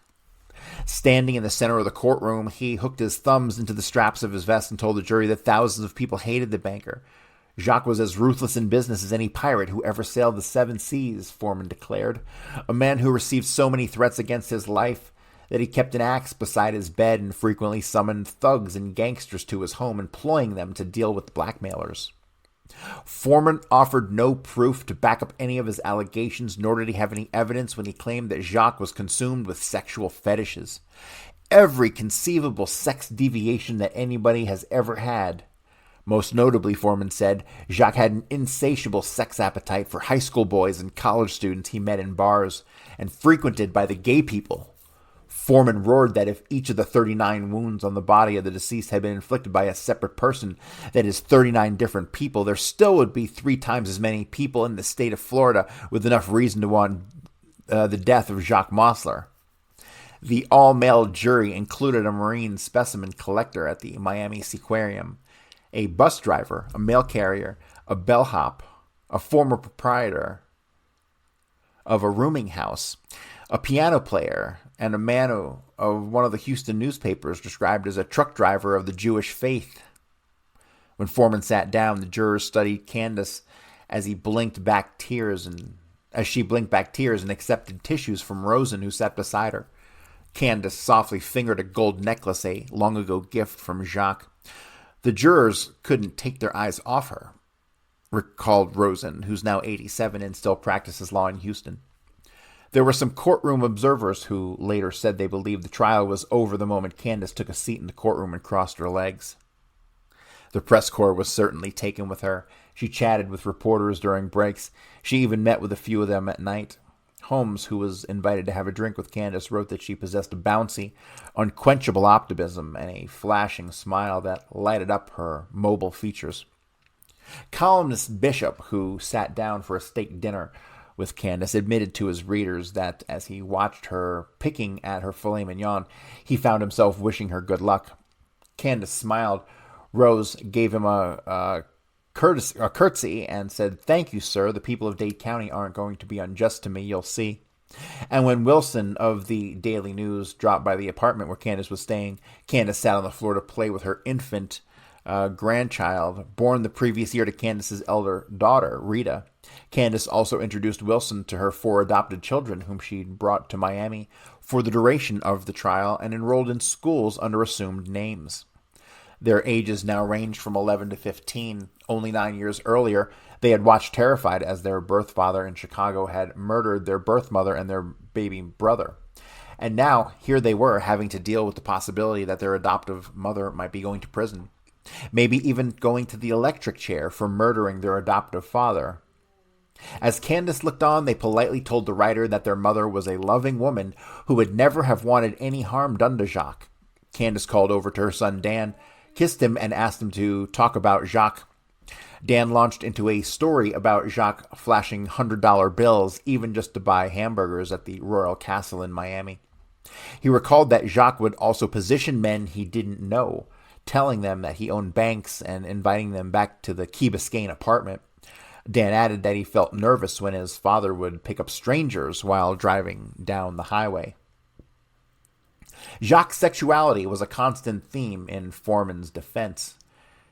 Standing in the center of the courtroom, he hooked his thumbs into the straps of his vest and told the jury that thousands of people hated the banker. Jacques was as ruthless in business as any pirate who ever sailed the seven seas, Foreman declared. A man who received so many threats against his life that he kept an axe beside his bed and frequently summoned thugs and gangsters to his home, employing them to deal with blackmailers. Foreman offered no proof to back up any of his allegations, nor did he have any evidence when he claimed that Jacques was consumed with sexual fetishes. Every conceivable sex deviation that anybody has ever had. Most notably, Foreman said, Jacques had an insatiable sex appetite for high school boys and college students he met in bars and frequented by the gay people. Foreman roared that if each of the 39 wounds on the body of the deceased had been inflicted by a separate person, that is 39 different people, there still would be 3 times as many people in the state of Florida with enough reason to want the death of Jacques Mossler. The all-male jury included a marine specimen collector at the Miami Seaquarium, a bus driver, a mail carrier, a bellhop, a former proprietor of a rooming house, a piano player, and a man of one of the Houston newspapers described as a truck driver of the Jewish faith. When Foreman sat down, the jurors studied Candace as she blinked back tears and accepted tissues from Rosen, who sat beside her. Candace softly fingered a gold necklace, a long-ago gift from Jacques. The jurors couldn't take their eyes off her, recalled Rosen, who's now 87 and still practices law in Houston. There were some courtroom observers who later said they believed the trial was over the moment Candace took a seat in the courtroom and crossed her legs. The press corps was certainly taken with her. She chatted with reporters during breaks. She even met with a few of them at night. Holmes, who was invited to have a drink with Candace, wrote that she possessed a bouncy, unquenchable optimism and a flashing smile that lighted up her mobile features. Columnist Bishop, who sat down for a steak dinner with Candace, admitted to his readers that as he watched her picking at her filet mignon, he found himself wishing her good luck. Candace smiled. Rose gave him a curtsy and said, "Thank you, sir. The people of Dade County aren't going to be unjust to me, you'll see." And when Wilson of the Daily News dropped by the apartment where Candace was staying, Candace sat on the floor to play with her infant grandchild, born the previous year to Candace's elder daughter, Rita. Candace also introduced Wilson to her 4 adopted children, whom she'd brought to Miami for the duration of the trial and enrolled in schools under assumed names. Their ages now ranged from 11 to 15. Only 9 years earlier, they had watched terrified as their birth father in Chicago had murdered their birth mother and their baby brother. And now, here they were, having to deal with the possibility that their adoptive mother might be going to prison. Maybe even going to the electric chair for murdering their adoptive father. As Candace looked on, they politely told the writer that their mother was a loving woman who would never have wanted any harm done to Jacques. Candace called over to her son Dan, kissed him, and asked him to talk about Jacques. Dan launched into a story about Jacques flashing $100 bills, even just to buy hamburgers at the Royal Castle in Miami. He recalled that Jacques would also position men he didn't know, telling them that he owned banks and inviting them back to the Key Biscayne apartment. Dan added that he felt nervous when his father would pick up strangers while driving down the highway. Jacques' sexuality was a constant theme in Foreman's defense.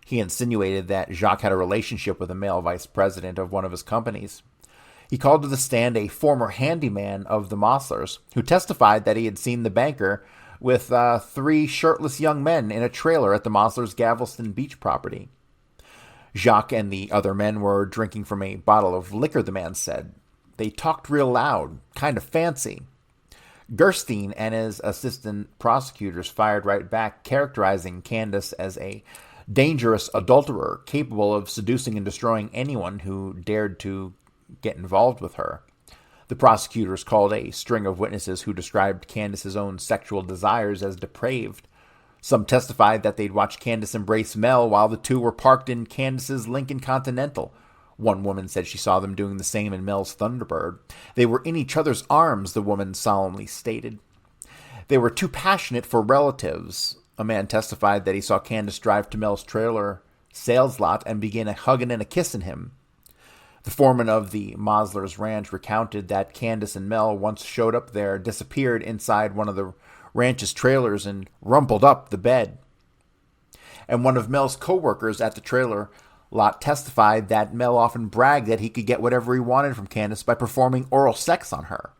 He insinuated that Jacques had a relationship with a male vice president of one of his companies. He called to the stand a former handyman of the Mosslers, who testified that he had seen the banker with 3 shirtless young men in a trailer at the Mosslers' Galveston Beach property. Jacques and the other men were drinking from a bottle of liquor, the man said. They talked real loud, kind of fancy. Gerstein and his assistant prosecutors fired right back, characterizing Candace as a dangerous adulterer capable of seducing and destroying anyone who dared to get involved with her. The prosecutors called a string of witnesses who described Candace's own sexual desires as depraved. Some testified that they'd watched Candace embrace Mel while the two were parked in Candace's Lincoln Continental. One woman said she saw them doing the same in Mel's Thunderbird. They were in each other's arms, the woman solemnly stated. They were too passionate for relatives. A man testified that he saw Candace drive to Mel's trailer sales lot and begin hugging and kissing him. The foreman of the Mosslers ranch recounted that Candace and Mel once showed up there, disappeared inside one of the ranch's trailers, and rumpled up the bed. And one of Mel's co-workers at the trailer lot testified that Mel often bragged that he could get whatever he wanted from Candace by performing oral sex on her.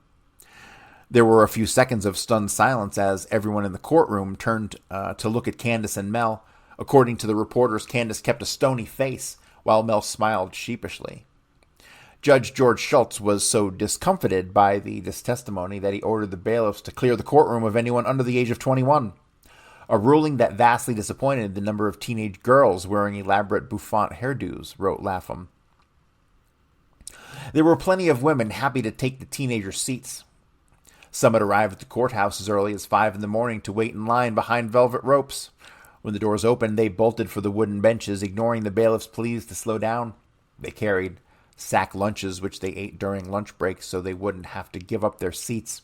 There were a few seconds of stunned silence as everyone in the courtroom turned to look at Candace and Mel. According to the reporters, Candace kept a stony face, while Mel smiled sheepishly. Judge George Schultz was so discomfited by this testimony that he ordered the bailiffs to clear the courtroom of anyone under the age of 21, a ruling that vastly disappointed the number of teenage girls wearing elaborate bouffant hairdos, wrote Lapham. There were plenty of women happy to take the teenager seats. Some had arrived at the courthouse as early as 5 a.m. to wait in line behind velvet ropes. When the doors opened, they bolted for the wooden benches, ignoring the bailiff's pleas to slow down. They carried sack lunches, which they ate during lunch breaks so they wouldn't have to give up their seats.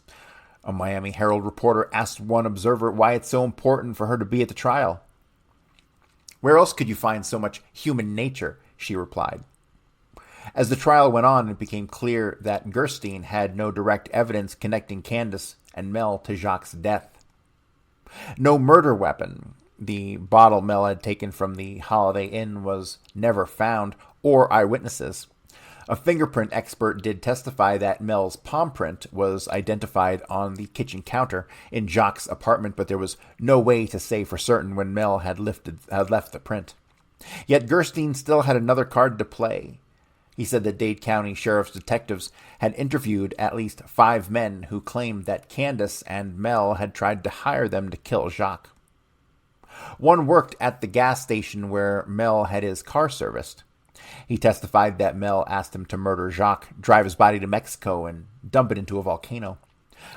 A Miami Herald reporter asked one observer why it's so important for her to be at the trial. "Where else could you find so much human nature?" she replied. As the trial went on, it became clear that Gerstein had no direct evidence connecting Candace and Mel to Jacques' death. No murder weapon, the bottle Mel had taken from the Holiday Inn, was never found, or eyewitnesses. A fingerprint expert did testify that Mel's palm print was identified on the kitchen counter in Jacques' apartment, but there was no way to say for certain when Mel had left the print. Yet Gerstein still had another card to play. He said that Dade County Sheriff's detectives had interviewed at least 5 men who claimed that Candace and Mel had tried to hire them to kill Jacques. One worked at the gas station where Mel had his car serviced. He testified that Mel asked him to murder Jacques, drive his body to Mexico, and dump it into a volcano.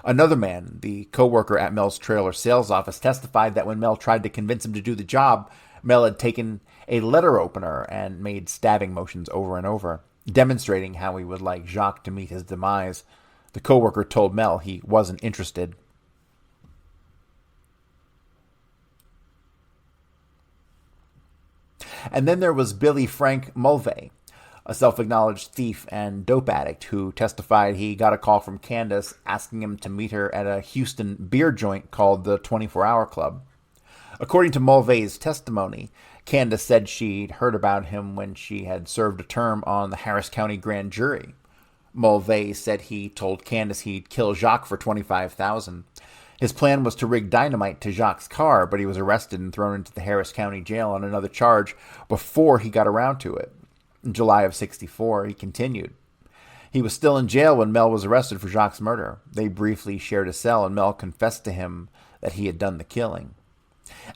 Another man, the co-worker at Mel's trailer sales office, testified that when Mel tried to convince him to do the job, Mel had taken a letter opener and made stabbing motions over and over, demonstrating how he would like Jacques to meet his demise. The co-worker told Mel he wasn't interested. And then there was Billy Frank Mulvey, a self-acknowledged thief and dope addict who testified he got a call from Candace asking him to meet her at a Houston beer joint called the 24 Hour Club. According to Mulvey's testimony, Candace said she'd heard about him when she had served a term on the Harris County grand jury. Mulvey said he told Candace he'd kill Jacques for $25,000. His plan was to rig dynamite to Jacques' car, but he was arrested and thrown into the Harris County jail on another charge before he got around to it. In July of '64, he continued. He was still in jail when Mel was arrested for Jacques' murder. They briefly shared a cell, and Mel confessed to him that he had done the killing.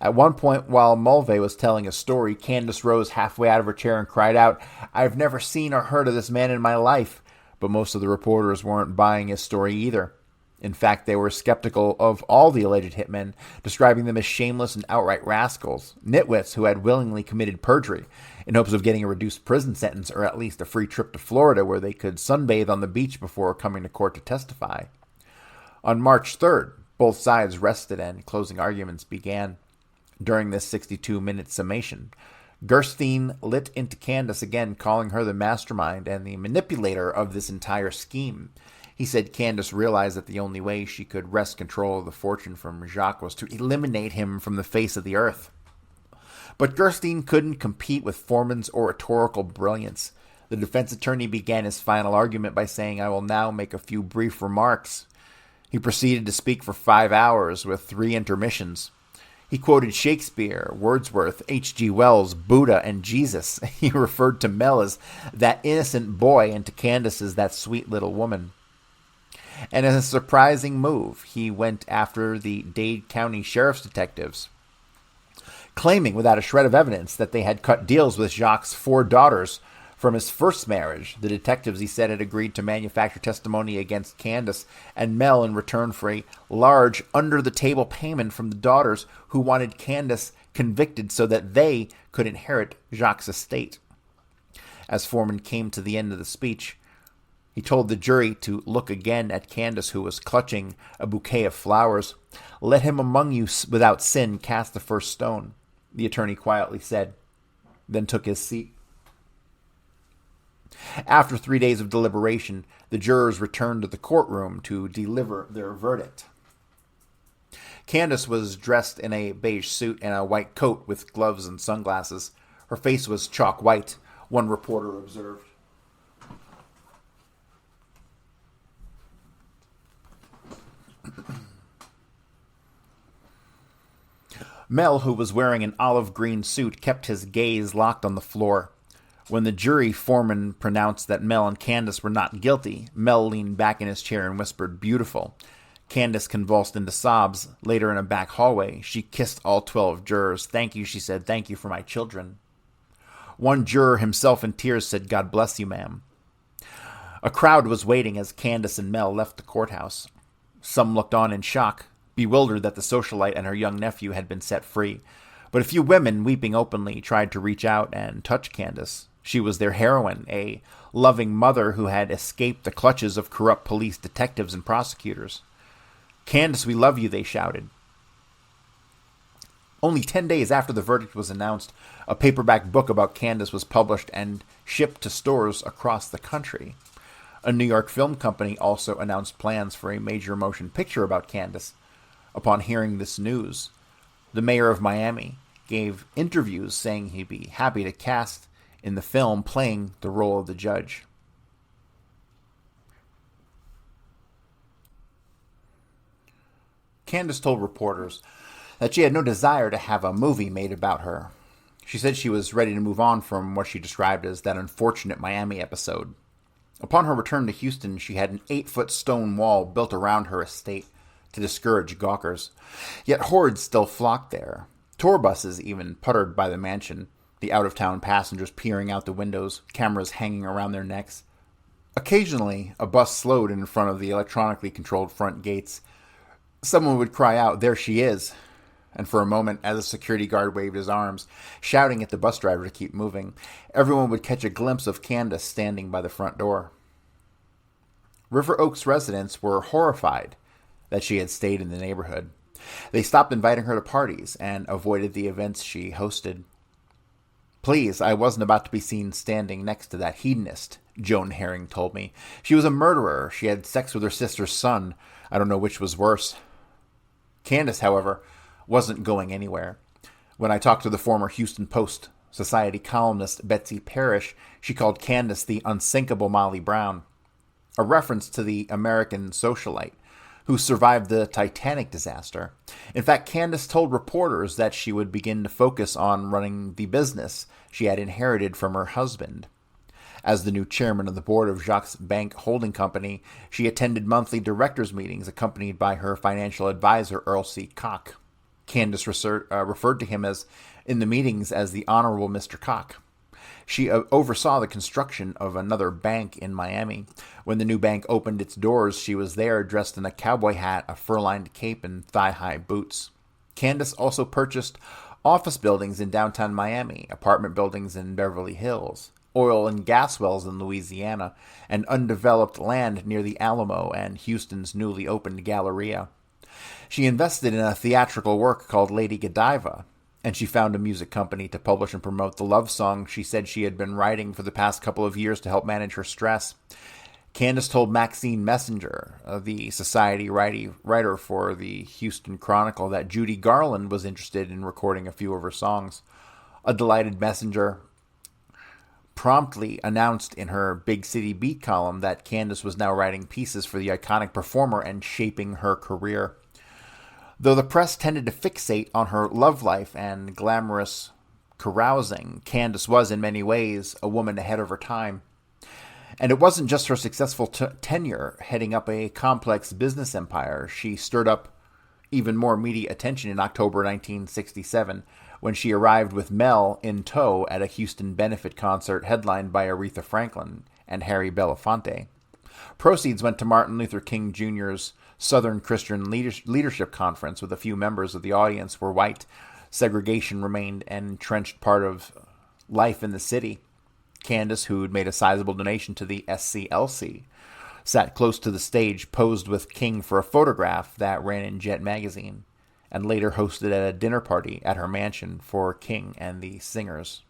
At one point, while Mulvey was telling his story, Candace rose halfway out of her chair and cried out, "I've never seen or heard of this man in my life." But most of the reporters weren't buying his story either. In fact, they were skeptical of all the alleged hitmen, describing them as shameless and outright rascals, nitwits who had willingly committed perjury in hopes of getting a reduced prison sentence or at least a free trip to Florida where they could sunbathe on the beach before coming to court to testify. On March 3rd, both sides rested and closing arguments began. During this 62-minute summation, Gerstein lit into Candace again, calling her the mastermind and the manipulator of this entire scheme. He said Candace realized that the only way she could wrest control of the fortune from Jacques was to eliminate him from the face of the earth. But Gerstein couldn't compete with Foreman's oratorical brilliance. The defense attorney began his final argument by saying, "I will now make a few brief remarks." He proceeded to speak for 5 hours with 3 intermissions. He quoted Shakespeare, Wordsworth, H.G. Wells, Buddha, and Jesus. He referred to Mel as that innocent boy and to Candace as that sweet little woman. And in a surprising move, he went after the Dade County Sheriff's detectives, claiming without a shred of evidence that they had cut deals with Jacques' 4 daughters from his first marriage. The detectives, he said, had agreed to manufacture testimony against Candace and Mel in return for a large under-the-table payment from the daughters who wanted Candace convicted so that they could inherit Jacques' estate. As Foreman came to the end of the speech, he told the jury to look again at Candace, who was clutching a bouquet of flowers. "Let him among you without sin cast the first stone," the attorney quietly said, then took his seat. After 3 days of deliberation, the jurors returned to the courtroom to deliver their verdict. Candace was dressed in a beige suit and a white coat with gloves and sunglasses. Her face was chalk white, one reporter observed. Mel, who was wearing an olive green suit, kept his gaze locked on the floor. When the jury foreman pronounced that Mel and Candace were not guilty, Mel leaned back in his chair and whispered, "Beautiful." Candace convulsed into sobs. Later in a back hallway, she kissed all 12 jurors. "Thank you," she said. "Thank you for my children." One juror, himself in tears, said, "God bless you, ma'am." A crowd was waiting as Candace and Mel left the courthouse. Some looked on in shock, bewildered that the socialite and her young nephew had been set free. But a few women, weeping openly, tried to reach out and touch Candace. She was their heroine, a loving mother who had escaped the clutches of corrupt police detectives and prosecutors. "Candace, we love you," they shouted. Only 10 days after the verdict was announced, a paperback book about Candace was published and shipped to stores across the country. A New York film company also announced plans for a major motion picture about Candace. Upon hearing this news, the mayor of Miami gave interviews saying he'd be happy to cast in the film playing the role of the judge. Candace told reporters that she had no desire to have a movie made about her. She said she was ready to move on from what she described as that unfortunate Miami episode. Upon her return to Houston, she had an 8-foot stone wall built around her estate to discourage gawkers. Yet hordes still flocked there. Tour buses even puttered by the mansion, the out-of-town passengers peering out the windows, cameras hanging around their necks. Occasionally, a bus slowed in front of the electronically controlled front gates. Someone would cry out, "There she is!" And for a moment, as a security guard waved his arms, shouting at the bus driver to keep moving, everyone would catch a glimpse of Candace standing by the front door. River Oaks residents were horrified that she had stayed in the neighborhood. They stopped inviting her to parties and avoided the events she hosted. "Please, I wasn't about to be seen standing next to that hedonist," Joan Herring told me. "She was a murderer. She had sex with her sister's son. I don't know which was worse." Candace, however, wasn't going anywhere. When I talked to the former Houston Post Society columnist Betsy Parrish, she called Candace the unsinkable Molly Brown, a reference to the American socialite who survived the Titanic disaster. In fact, Candace told reporters that she would begin to focus on running the business she had inherited from her husband. As the new chairman of the board of Jacques Bank Holding Company, she attended monthly directors' meetings accompanied by her financial advisor, Earl C. Koch. Candace referred to him in the meetings as the Honorable Mr. Koch. She oversaw the construction of another bank in Miami. When the new bank opened its doors, she was there dressed in a cowboy hat, a fur-lined cape, and thigh-high boots. Candace also purchased office buildings in downtown Miami, apartment buildings in Beverly Hills, oil and gas wells in Louisiana, and undeveloped land near the Alamo and Houston's newly opened Galleria. She invested in a theatrical work called Lady Godiva, and she found a music company to publish and promote the love song she said she had been writing for the past couple of years to help manage her stress. Candace told Maxine Messenger, the society writer for the Houston Chronicle, that Judy Garland was interested in recording a few of her songs. A delighted Messenger promptly announced in her Big City Beat column that Candace was now writing pieces for the iconic performer and shaping her career. Though the press tended to fixate on her love life and glamorous carousing, Candace was in many ways a woman ahead of her time. And it wasn't just her successful tenure heading up a complex business empire. She stirred up even more media attention in October 1967 when she arrived with Mel in tow at a Houston benefit concert headlined by Aretha Franklin and Harry Belafonte. Proceeds went to Martin Luther King Jr.'s Southern Christian Leadership Conference, with a few members of the audience were white. Segregation remained an entrenched part of life in the city. Candace, who'd made a sizable donation to the SCLC, sat close to the stage, posed with King for a photograph that ran in Jet magazine, and later hosted at a dinner party at her mansion for King and the singers.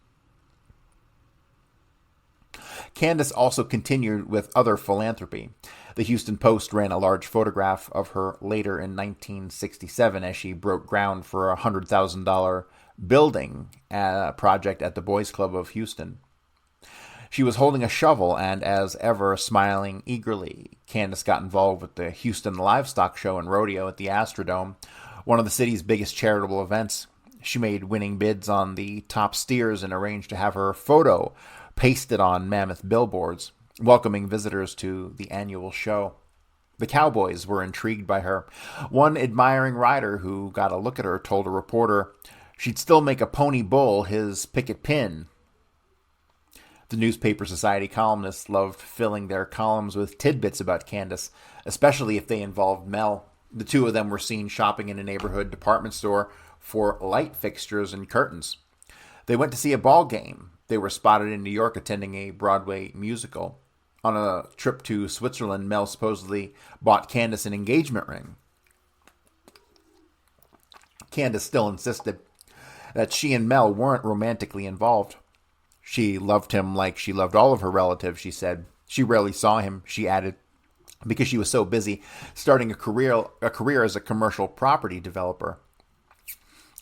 Candace also continued with other philanthropy. The Houston Post ran a large photograph of her later in 1967 as she broke ground for a $100,000 building project at the Boys Club of Houston. She was holding a shovel and, as ever, smiling eagerly. Candace got involved with the Houston Livestock Show and Rodeo at the Astrodome, one of the city's biggest charitable events. She made winning bids on the top steers and arranged to have her photo pasted on mammoth billboards, welcoming visitors to the annual show. The cowboys were intrigued by her. One admiring rider who got a look at her told a reporter she'd still make a pony bull his picket pin. The newspaper society columnists loved filling their columns with tidbits about Candace, especially if they involved Mel. The two of them were seen shopping in a neighborhood department store for light fixtures and curtains. They went to see a ball game. They were spotted in New York attending a Broadway musical. On a trip to Switzerland, Mel supposedly bought Candace an engagement ring. Candace still insisted that she and Mel weren't romantically involved. She loved him like she loved all of her relatives, she said. She rarely saw him, she added, because she was so busy starting a career as a commercial property developer.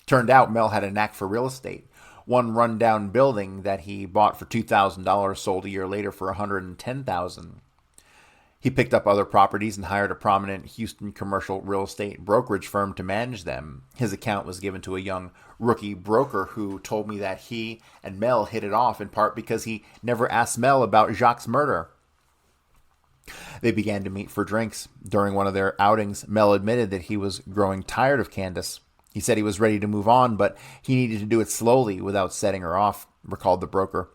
Turned out Mel had a knack for real estate. One rundown building that he bought for $2,000 sold a year later for $110,000. He picked up other properties and hired a prominent Houston commercial real estate brokerage firm to manage them. His account was given to a young rookie broker who told me that he and Mel hit it off in part because he never asked Mel about Jacques' murder. They began to meet for drinks. During one of their outings, Mel admitted that he was growing tired of Candace. He said he was ready to move on, but he needed to do it slowly without setting her off, recalled the broker,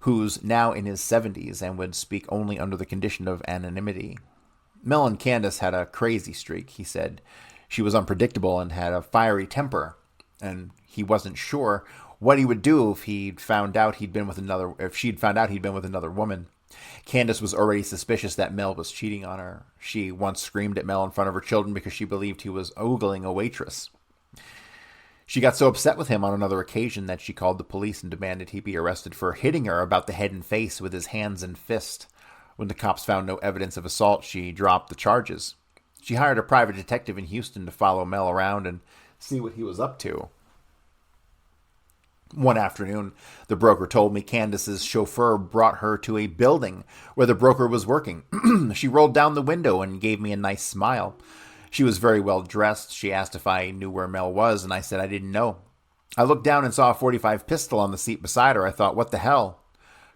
who's now in his 70s and would speak only under the condition of anonymity. Mel and Candace had a crazy streak, he said. She was unpredictable and had a fiery temper, and he wasn't sure what he would do if she'd found out he'd been with another woman. Candace was already suspicious that Mel was cheating on her. She once screamed at Mel in front of her children because she believed he was ogling a waitress. She got so upset with him on another occasion that she called the police and demanded he be arrested for hitting her about the head and face with his hands and fist. When the cops found no evidence of assault, she dropped the charges. She hired a private detective in Houston to follow Mel around and see what he was up to. One afternoon, the broker told me Candace's chauffeur brought her to a building where the broker was working. She rolled down the window and gave me a nice smile. She was very well dressed. She asked if I knew where Mel was, and I said I didn't know. I looked down and saw a .45 pistol on the seat beside her. I thought, what the hell?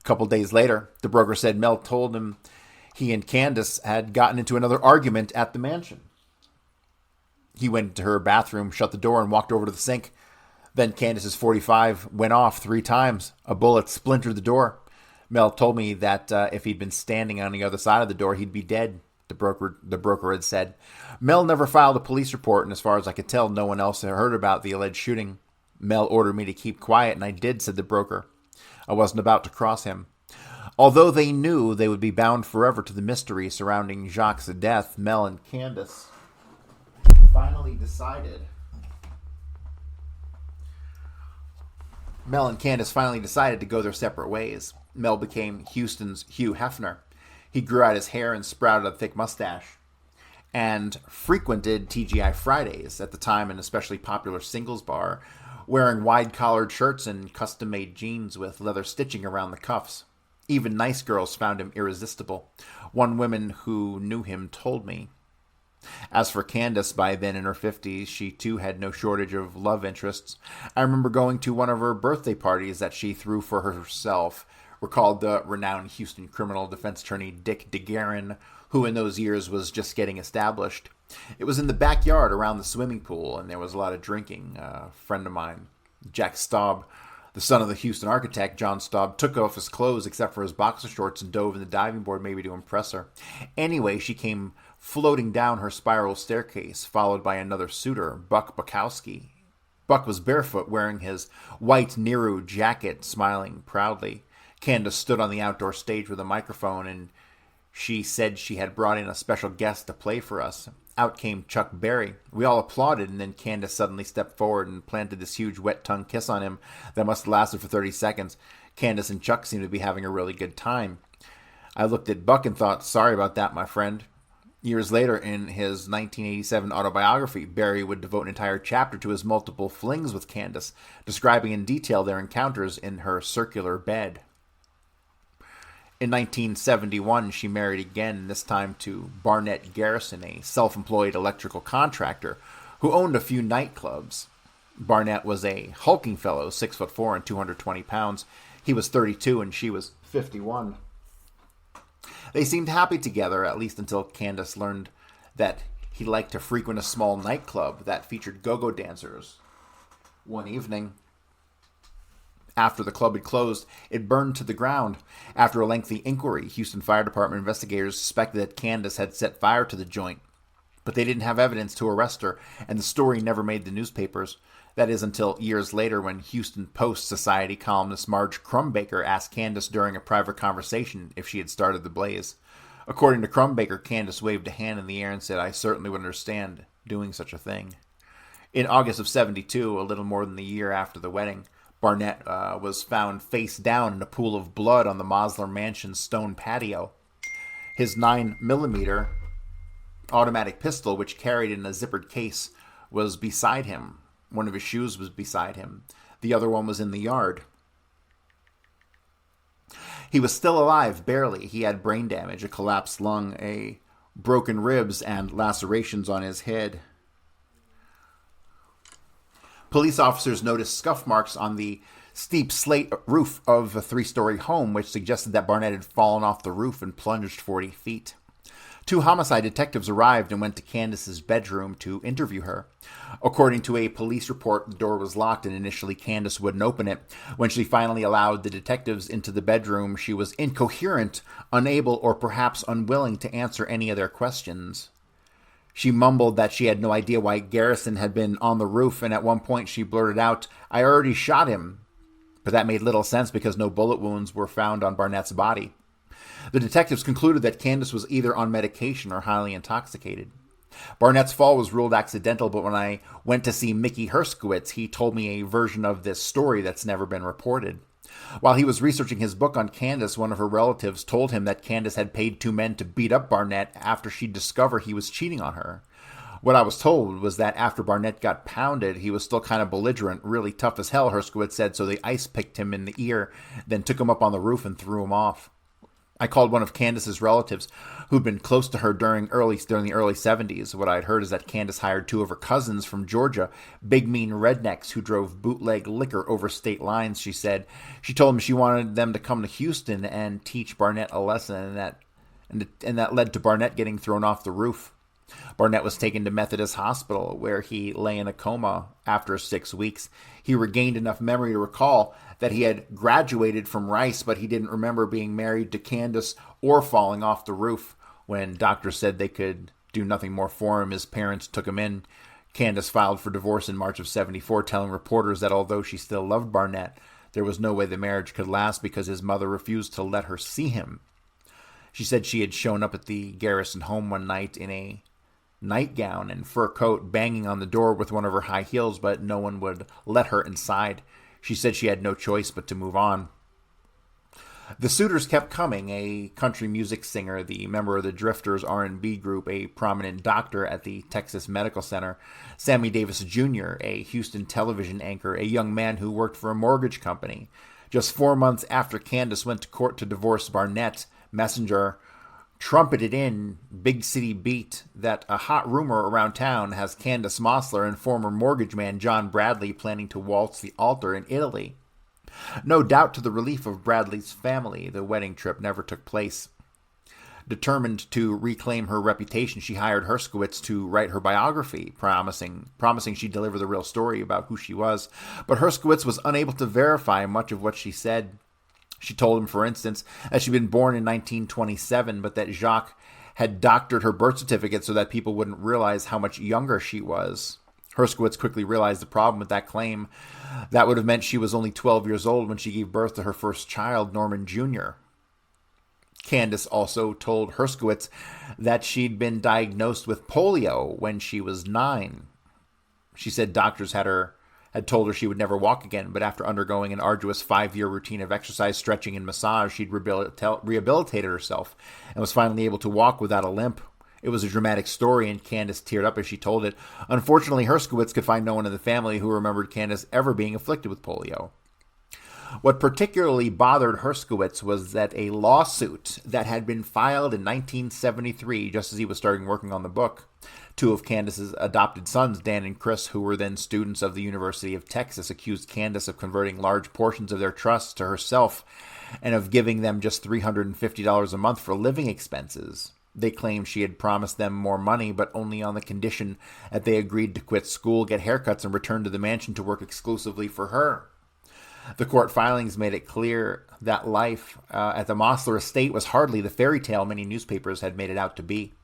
A couple days later, the broker said Mel told him he and Candace had gotten into another argument at the mansion. He went into her bathroom, shut the door, and walked over to the sink. Then Candace's .45 went off 3 times. A bullet splintered the door. Mel told me that if he'd been standing on the other side of the door, he'd be dead, the broker had said. Mel never filed a police report, and as far as I could tell, no one else had heard about the alleged shooting. Mel ordered me to keep quiet, and I did, said the broker. I wasn't about to cross him. Although they knew they would be bound forever to the mystery surrounding Jacques' death, Mel and Candace finally decided to go their separate ways. Mel became Houston's Hugh Hefner. He grew out his hair and sprouted a thick mustache, and frequented TGI Fridays, at the time an especially popular singles bar, wearing wide-collared shirts and custom-made jeans with leather stitching around the cuffs. Even nice girls found him irresistible. One woman who knew him told me. As for Candace, by then in her 50s, she too had no shortage of love interests. I remember going to one of her birthday parties that she threw for herself, recalled the renowned Houston criminal defense attorney Dick DeGuerin, who in those years was just getting established. It was in the backyard around the swimming pool, and there was a lot of drinking. A friend of mine, Jack Staub, the son of the Houston architect, John Staub, took off his clothes except for his boxer shorts and dove in the diving board, maybe to impress her. Anyway, she came floating down her spiral staircase, followed by another suitor, Buck Bukowski. Buck was barefoot, wearing his white Nehru jacket, smiling proudly. Candace stood on the outdoor stage with a microphone, and she said she had brought in a special guest to play for us. Out came Chuck Berry. We all applauded, and then Candace suddenly stepped forward and planted this huge wet tongue kiss on him that must have lasted for 30 seconds. Candace and Chuck seemed to be having a really good time. I looked at Buck and thought, sorry about that, my friend. Years later, in his 1987 autobiography, Berry would devote an entire chapter to his multiple flings with Candace, describing in detail their encounters in her circular bed. In 1971, she married again, this time to Barnett Garrison, a self-employed electrical contractor who owned a few nightclubs. Barnett was a hulking fellow, 6'4" and 220 pounds. He was 32 and she was 51. They seemed happy together, at least until Candace learned that he liked to frequent a small nightclub that featured go-go dancers. One evening, after the club had closed, it burned to the ground. After a lengthy inquiry, Houston Fire Department investigators suspected that Candace had set fire to the joint, but they didn't have evidence to arrest her, and the story never made the newspapers. That is until years later when Houston Post Society columnist Marge Crumbaker asked Candace during a private conversation if she had started the blaze. According to Crumbaker, Candace waved a hand in the air and said, I certainly would understand doing such a thing. In August of 72, a little more than a year after the wedding, Barnett was found face down in a pool of blood on the Mossler mansion's stone patio. His 9mm automatic pistol, which carried in a zippered case, was beside him. One of his shoes was beside him. The other one was in the yard. He was still alive, barely. He had brain damage, a collapsed lung, broken ribs, and lacerations on his head. Police officers noticed scuff marks on the steep slate roof of a 3-story home, which suggested that Barnett had fallen off the roof and plunged 40 feet. 2 homicide detectives arrived and went to Candace's bedroom to interview her. According to a police report, the door was locked and initially Candace wouldn't open it. When she finally allowed the detectives into the bedroom, she was incoherent, unable, or perhaps unwilling to answer any of their questions. She mumbled that she had no idea why Garrison had been on the roof, and at one point she blurted out, I already shot him. But that made little sense because no bullet wounds were found on Barnett's body. The detectives concluded that Candace was either on medication or highly intoxicated. Barnett's fall was ruled accidental, but when I went to see Mickey Herskowitz, he told me a version of this story that's never been reported. While he was researching his book on Candace, one of her relatives told him that Candace had paid 2 men to beat up Barnett after she discovered he was cheating on her. What I was told was that after Barnett got pounded, he was still kind of belligerent, really tough as hell, Herskowitz said, so they ice picked him in the ear, then took him up on the roof and threw him off. I called one of Candace's relatives who'd been close to her during the early 70s. What I'd heard is that Candace hired two of her cousins from Georgia, big mean rednecks who drove bootleg liquor over state lines, she said. She told them she wanted them to come to Houston and teach Barnett a lesson, and that led to Barnett getting thrown off the roof. Barnett was taken to Methodist Hospital, where he lay in a coma after 6 weeks. He regained enough memory to recall that he had graduated from Rice, but he didn't remember being married to Candace or falling off the roof. When doctors said they could do nothing more for him, his parents took him in. Candace filed for divorce in March of 74, telling reporters that although she still loved Barnett, there was no way the marriage could last because his mother refused to let her see him. She said she had shown up at the Garrison home one night in a nightgown and fur coat, banging on the door with one of her high heels, but no one would let her inside. She said she had no choice but to move on. The suitors kept coming: a country music singer, the member of the Drifters R&B group, a prominent doctor at the Texas Medical Center, Sammy Davis Jr., a Houston television anchor, a young man who worked for a mortgage company. Just 4 months after Candace went to court to divorce Barnett, Messenger trumpeted in Big City Beat that a hot rumor around town has Candace Mossler and former mortgage man John Bradley planning to waltz the altar in Italy. No doubt to the relief of Bradley's family, the wedding trip never took place. Determined to reclaim her reputation, she hired Herskowitz to write her biography, promising she'd deliver the real story about who she was. But Herskowitz was unable to verify much of what she said. She told him, for instance, that she'd been born in 1927, but that Jacques had doctored her birth certificate so that people wouldn't realize how much younger she was. Herskowitz quickly realized the problem with that claim. That would have meant she was only 12 years old when she gave birth to her first child, Norman Jr. Candace also told Herskowitz that she'd been diagnosed with polio when she was 9. She said doctors had told her she would never walk again, but after undergoing an arduous 5-year routine of exercise, stretching, and massage, she'd rehabilitated herself and was finally able to walk without a limp. It was a dramatic story, and Candace teared up as she told it. Unfortunately, Herskowitz could find no one in the family who remembered Candace ever being afflicted with polio. What particularly bothered Herskowitz was that a lawsuit that had been filed in 1973, just as he was starting working on the book, two of Candace's adopted sons, Dan and Chris, who were then students of the University of Texas, accused Candace of converting large portions of their trusts to herself and of giving them just $350 a month for living expenses. They claimed she had promised them more money, but only on the condition that they agreed to quit school, get haircuts, and return to the mansion to work exclusively for her. The court filings made it clear that life at the Mossler estate was hardly the fairy tale many newspapers had made it out to be.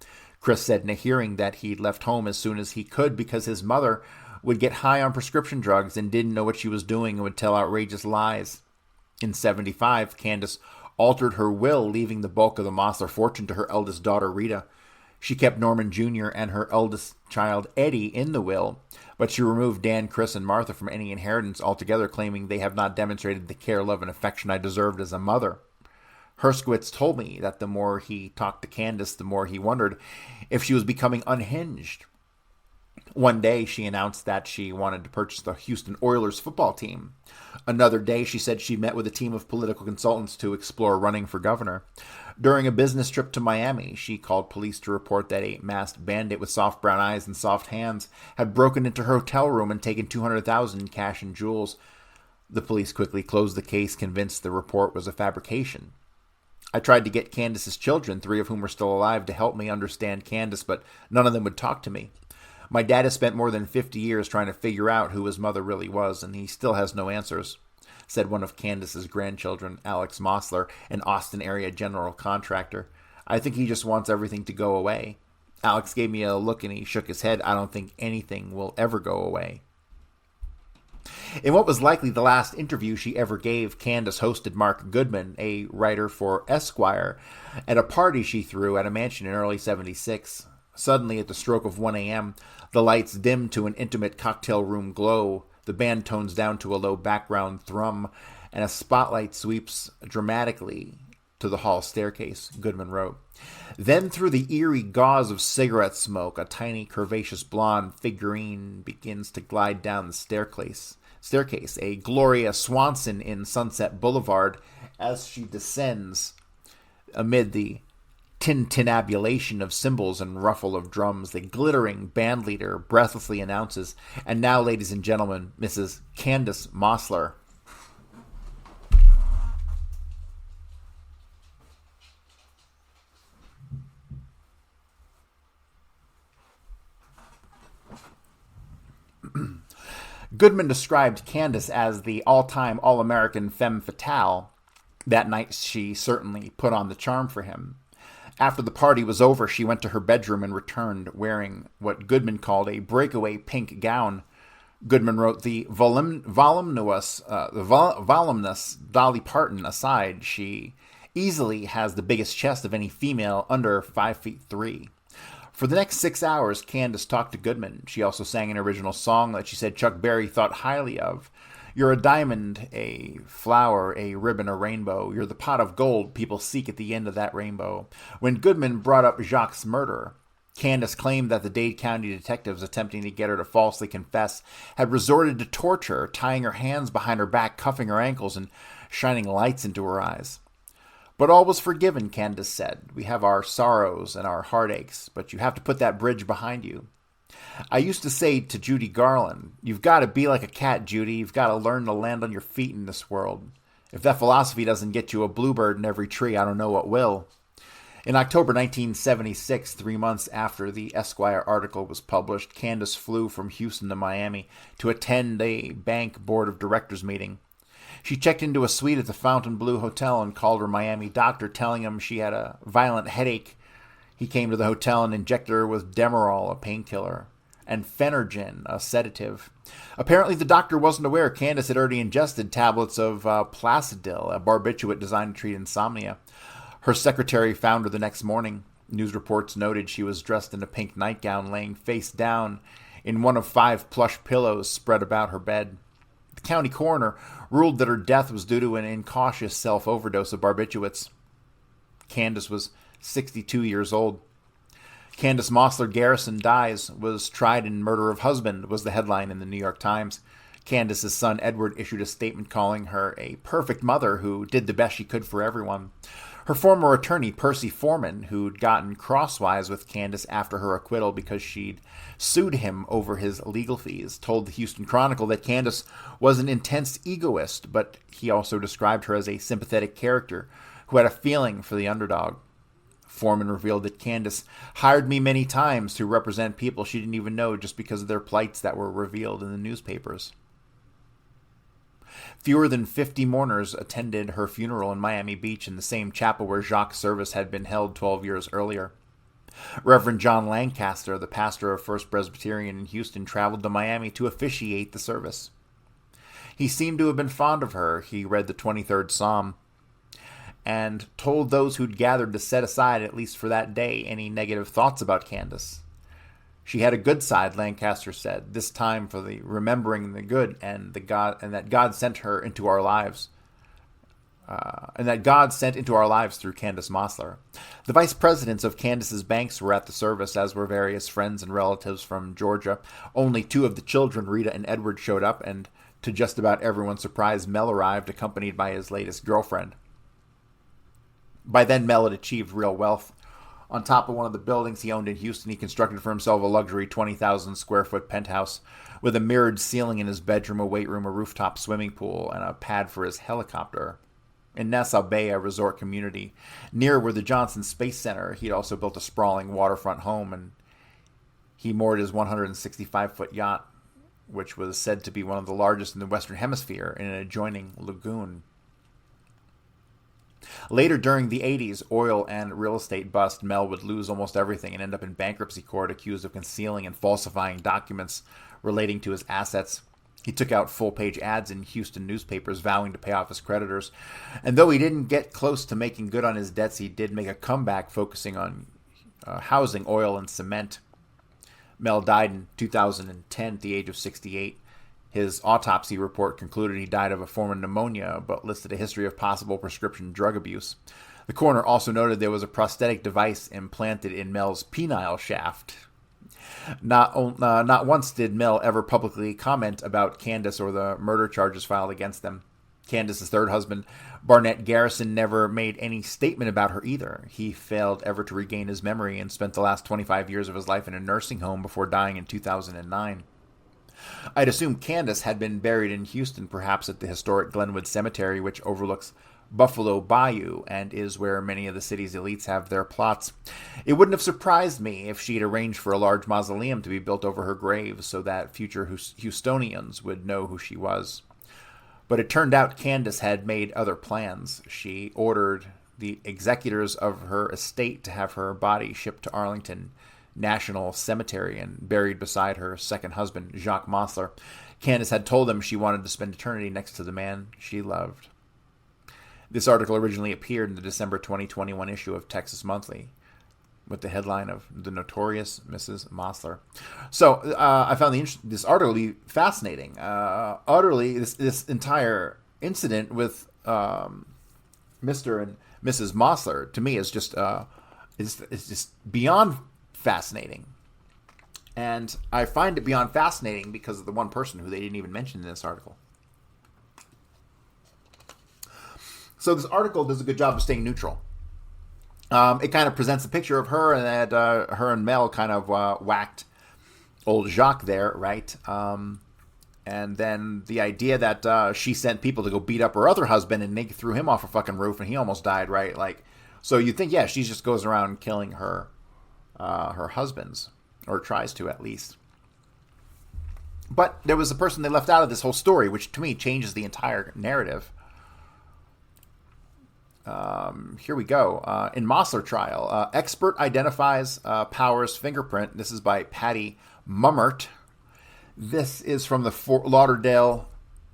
Chris said in a hearing that he'd left home as soon as he could because his mother would get high on prescription drugs and didn't know what she was doing and would tell outrageous lies. In 1975, Candace altered her will, leaving the bulk of the Mossler fortune to her eldest daughter, Rita. She kept Norman Jr. and her eldest child, Eddie, in the will, but she removed Dan, Chris, and Martha from any inheritance altogether, claiming they have not demonstrated the care, love, and affection I deserved as a mother. Herskowitz told me that the more he talked to Candace, the more he wondered if she was becoming unhinged. One day, she announced that she wanted to purchase the Houston Oilers football team. Another day, she said she met with a team of political consultants to explore running for governor. During a business trip to Miami, she called police to report that a masked bandit with soft brown eyes and soft hands had broken into her hotel room and taken $200,000 in cash and jewels. The police quickly closed the case, convinced the report was a fabrication. I tried to get Candace's children, 3 of whom were still alive, to help me understand Candace, but none of them would talk to me. My dad has spent more than 50 years trying to figure out who his mother really was, and he still has no answers, said one of Candace's grandchildren, Alex Mossler, an Austin area general contractor. I think he just wants everything to go away. Alex gave me a look and he shook his head. I don't think anything will ever go away. In what was likely the last interview she ever gave, Candace hosted Mark Goodman, a writer for Esquire, at a party she threw at a mansion in early 1976. Suddenly, at the stroke of 1 a.m., the lights dim to an intimate cocktail room glow, the band tones down to a low background thrum, and a spotlight sweeps dramatically to the hall staircase, Goodman wrote. Then through the eerie gauze of cigarette smoke, a tiny curvaceous blonde figurine begins to glide down the staircase, a Gloria Swanson in Sunset Boulevard as she descends amid the tintinnabulation of cymbals and ruffle of drums. The glittering bandleader breathlessly announces, "And now, ladies and gentlemen, Mrs. Candace Mossler." Goodman described Candace as the all-time all-American femme fatale. That night she certainly put on the charm for him. After the party was over, she went to her bedroom and returned wearing what Goodman called a breakaway pink gown. Goodman wrote, the voluminous Dolly Parton aside, she easily has the biggest chest of any female under 5'3". For the next 6 hours, Candace talked to Goodman. She also sang an original song that she said Chuck Berry thought highly of. You're a diamond, a flower, a ribbon, a rainbow. You're the pot of gold people seek at the end of that rainbow. When Goodman brought up Jacques' murder, Candace claimed that the Dade County detectives attempting to get her to falsely confess had resorted to torture, tying her hands behind her back, cuffing her ankles, and shining lights into her eyes. But all was forgiven, Candace said. We have our sorrows and our heartaches, but you have to put that bridge behind you. I used to say to Judy Garland, you've got to be like a cat, Judy. You've got to learn to land on your feet in this world. If that philosophy doesn't get you a bluebird in every tree, I don't know what will. In October 1976, 3 months after the Esquire article was published, Candace flew from Houston to Miami to attend a bank board of directors meeting. She checked into a suite at the Fontainebleau Hotel and called her Miami doctor, telling him she had a violent headache. He came to the hotel and injected her with Demerol, a painkiller, and Phenergen, a sedative. Apparently, the doctor wasn't aware Candace had already ingested tablets of Placidil, a barbiturate designed to treat insomnia. Her secretary found her the next morning. News reports noted she was dressed in a pink nightgown, laying face down in one of 5 plush pillows spread about her bed. The county coroner ruled that her death was due to an incautious self-overdose of barbiturates. Candace was 62 years old. Candace Mossler Garrison dies, was tried in murder of husband, was the headline in the New York Times. Candace's son Edward issued a statement calling her a perfect mother who did the best she could for everyone. Her former attorney, Percy Foreman, who'd gotten crosswise with Candace after her acquittal because she'd sued him over his legal fees, told the Houston Chronicle that Candace was an intense egoist, but he also described her as a sympathetic character who had a feeling for the underdog. Foreman revealed that Candace hired me many times to represent people she didn't even know just because of their plights that were revealed in the newspapers. Fewer than 50 mourners attended her funeral in Miami Beach in the same chapel where Jacques' service had been held 12 years earlier. Reverend John Lancaster, the pastor of First Presbyterian in Houston, traveled to Miami to officiate the service. He seemed to have been fond of her. He read the 23rd Psalm and told those who'd gathered to set aside, at least for that day, any negative thoughts about Candace. She had a good side, Lancaster said, this time for the remembering the good and that God sent her into our lives. And that God sent into our lives through Candace Mossler. The vice presidents of Candace's banks were at the service, as were various friends and relatives from Georgia. Only 2 of the children, Rita and Edward, showed up, and to just about everyone's surprise, Mel arrived, accompanied by his latest girlfriend. By then, Mel had achieved real wealth. On top of one of the buildings he owned in Houston, he constructed for himself a luxury 20,000 square foot penthouse with a mirrored ceiling in his bedroom, a weight room, a rooftop swimming pool, and a pad for his helicopter. In Nassau Bay, a resort community near where the Johnson Space Center, he'd also built a sprawling waterfront home, and he moored his 165-foot yacht, which was said to be one of the largest in the Western Hemisphere, in an adjoining lagoon. Later during the 80s, oil and real estate bust, Mel would lose almost everything and end up in bankruptcy court accused of concealing and falsifying documents relating to his assets. He took out full-page ads in Houston newspapers vowing to pay off his creditors. And though he didn't get close to making good on his debts, he did make a comeback focusing on housing, oil, and cement. Mel died in 2010 at the age of 68. His autopsy report concluded he died of a form of pneumonia, but listed a history of possible prescription drug abuse. The coroner also noted there was a prosthetic device implanted in Mel's penile shaft. Not once did Mel ever publicly comment about Candace or the murder charges filed against them. Candace's third husband, Barnett Garrison, never made any statement about her either. He failed ever to regain his memory and spent the last 25 years of his life in a nursing home before dying in 2009. I'd assume Candace had been buried in Houston, perhaps at the historic Glenwood Cemetery, which overlooks Buffalo Bayou and is where many of the city's elites have their plots. It wouldn't have surprised me if she'd arranged for a large mausoleum to be built over her grave so that future Houstonians would know who she was. But it turned out Candace had made other plans. She ordered the executors of her estate to have her body shipped to Arlington National Cemetery and buried beside her second husband, Jacques Mossler. Candace had told them she wanted to spend eternity next to the man she loved. This article originally appeared in the December 2021 issue of Texas Monthly with the headline of The Notorious Mrs Mossler. So I found this article to be fascinating. This entire incident with Mr. and Mrs Mossler, to me, is just is just beyond fascinating. And I find it beyond fascinating because of the one person who they didn't even mention in this article. So this article does a good job of staying neutral. It kind of presents a picture of her, and that her and Mel kind of whacked old Jacques there, right? And then the idea that she sent people to go beat up her other husband and they threw him off a fucking roof and he almost died, right? Like, so you think, yeah, she just goes around killing her husbands, or tries to at least. But there was a person they left out of this whole story, which to me changes the entire narrative. Here we go. In Mossler trial, expert identifies Powers' fingerprint. This is by Patty Mummert. This is from the Fort Lauderdale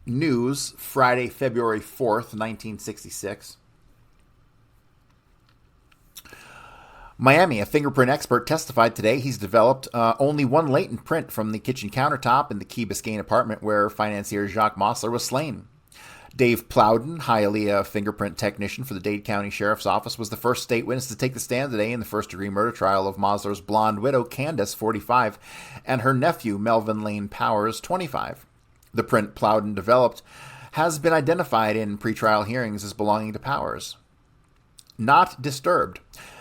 News, Friday, February 4th, 1966. Miami, a fingerprint expert, testified today he's developed only one latent print from the kitchen countertop in the Key Biscayne apartment where financier Jacques Mossler was slain. Dave Plowden, Hialeah fingerprint technician for the Dade County Sheriff's Office, was the first state witness to take the stand today in the first-degree murder trial of Mossler's blonde widow, Candace, 45, and her nephew, Melvin Lane Powers, 25. The print Plowden developed has been identified in pretrial hearings as belonging to Powers. Not disturbed.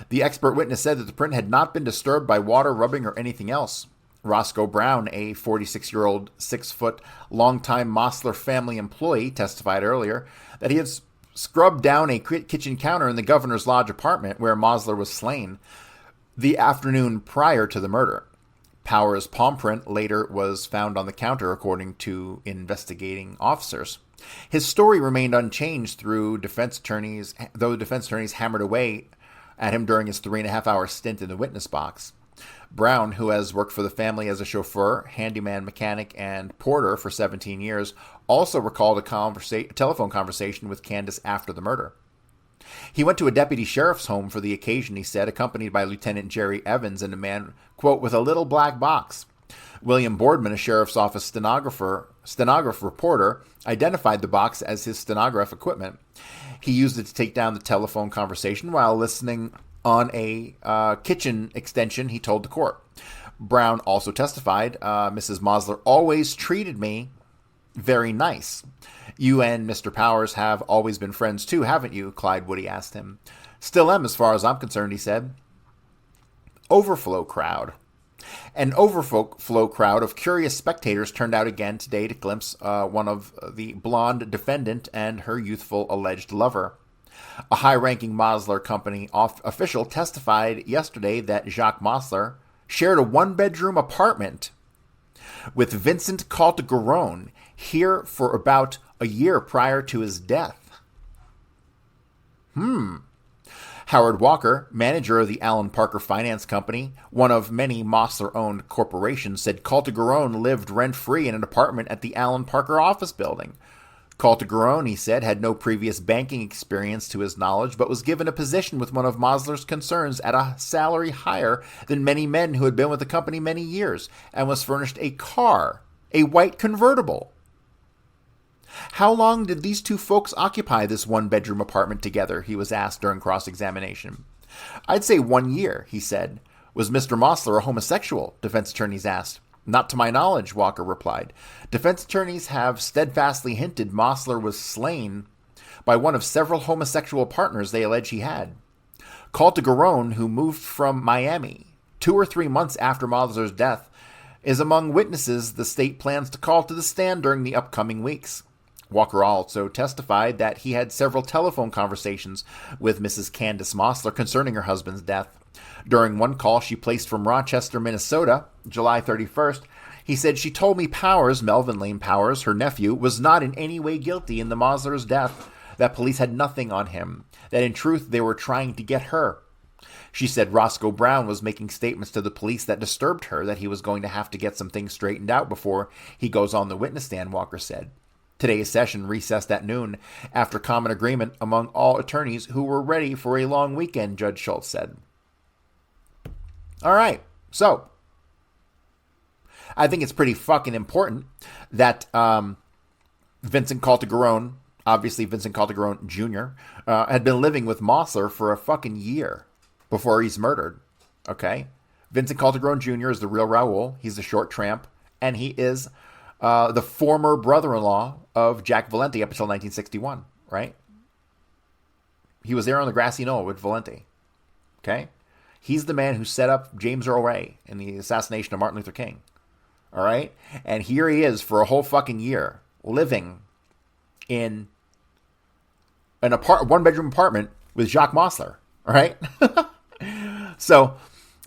The expert witness said that the print had not been disturbed by water, rubbing, or anything else. Roscoe Brown, a 46-year-old, 6-foot, longtime Mossler family employee, testified earlier that he had scrubbed down a kitchen counter in the Governor's Lodge apartment where Mossler was slain the afternoon prior to the murder. Powers' palm print later was found on the counter, according to investigating officers. His story remained unchanged though defense attorneys hammered away at him during his 3.5-hour stint in the witness box. Brown, who has worked for the family as a chauffeur, handyman, mechanic, and porter for 17 years, also recalled a telephone conversation with Candace after the murder. He went to a deputy sheriff's home for the occasion, he said, accompanied by Lieutenant Jerry Evans and a man, quote, with a little black box. William Boardman, a sheriff's office stenograph reporter, identified the box as his stenograph equipment. He used it to take down the telephone conversation while listening on a kitchen extension, he told the court. Brown also testified, Mrs. Mossler always treated me very nice. You and Mr. Powers have always been friends too, haven't you? Clyde Woody asked him. Still am, as far as I'm concerned, he said. Overflow crowd. An overflow crowd of curious spectators turned out again today to glimpse one of the blonde defendant and her youthful alleged lover. A high-ranking Mossler Company official testified yesterday that Jacques Mossler shared a one-bedroom apartment with Vincent Caltagirone here for about a year prior to his death. Howard Walker, manager of the Allen Parker Finance Company, one of many Mossler-owned corporations, said Caltagirone lived rent-free in an apartment at the Allen Parker office building. Caltagirone, he said, had no previous banking experience to his knowledge, but was given a position with one of Mossler's concerns at a salary higher than many men who had been with the company many years, and was furnished a car, a white convertible. How long did these two folks occupy this one-bedroom apartment together, he was asked during cross-examination. I'd say 1 year, he said. Was Mr. Mossler a homosexual? Defense attorneys asked. Not to my knowledge, Walker replied. Defense attorneys have steadfastly hinted Mossler was slain by one of several homosexual partners they allege he had. Caltagirone, who moved from Miami 2 or 3 months after Mossler's death, is among witnesses the state plans to call to the stand during the upcoming weeks. Walker also testified that he had several telephone conversations with Mrs. Candace Mossler concerning her husband's death. During one call she placed from Rochester, Minnesota, July 31st, he said, she told me Powers, Melvin Lane Powers, her nephew, was not in any way guilty in the Mossler's death, that police had nothing on him, that in truth they were trying to get her. She said Roscoe Brown was making statements to the police that disturbed her, that he was going to have to get some things straightened out before he goes on the witness stand, Walker said. Today's session recessed at noon after common agreement among all attorneys who were ready for a long weekend, Judge Schultz said. All right, so I think it's pretty fucking important that Vincent Caltagirone, obviously Vincent Caltagirone Jr., had been living with Mossler for a fucking year before he's murdered, okay? Vincent Caltagirone Jr. is the real Raoul. He's the short tramp, and he is the former brother-in-law of Jack Valenti up until 1961, right? He was there on the grassy knoll with Valenti, okay? He's the man who set up James Earl Ray in the assassination of Martin Luther King, all right? And here he is for a whole fucking year living in an one-bedroom apartment with Jacques Mossler, all right? So,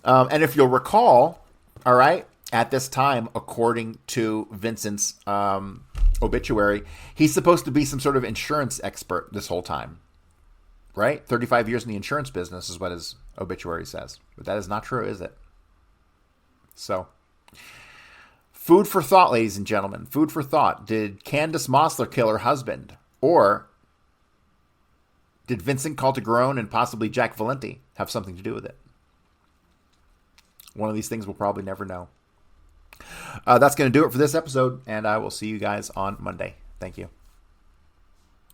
and if you'll recall, all right, at this time, according to Vincent's obituary, he's supposed to be some sort of insurance expert this whole time, right? 35 years in the insurance business is what his obituary says. But that is not true, is it? So, food for thought, ladies and gentlemen. Food for thought. Did Candace Mossler kill her husband? Or did Vincent Caltagirone and possibly Jack Valenti have something to do with it? One of these things we'll probably never know. That's going to do it for this episode, and I will see you guys on Monday. Thank you.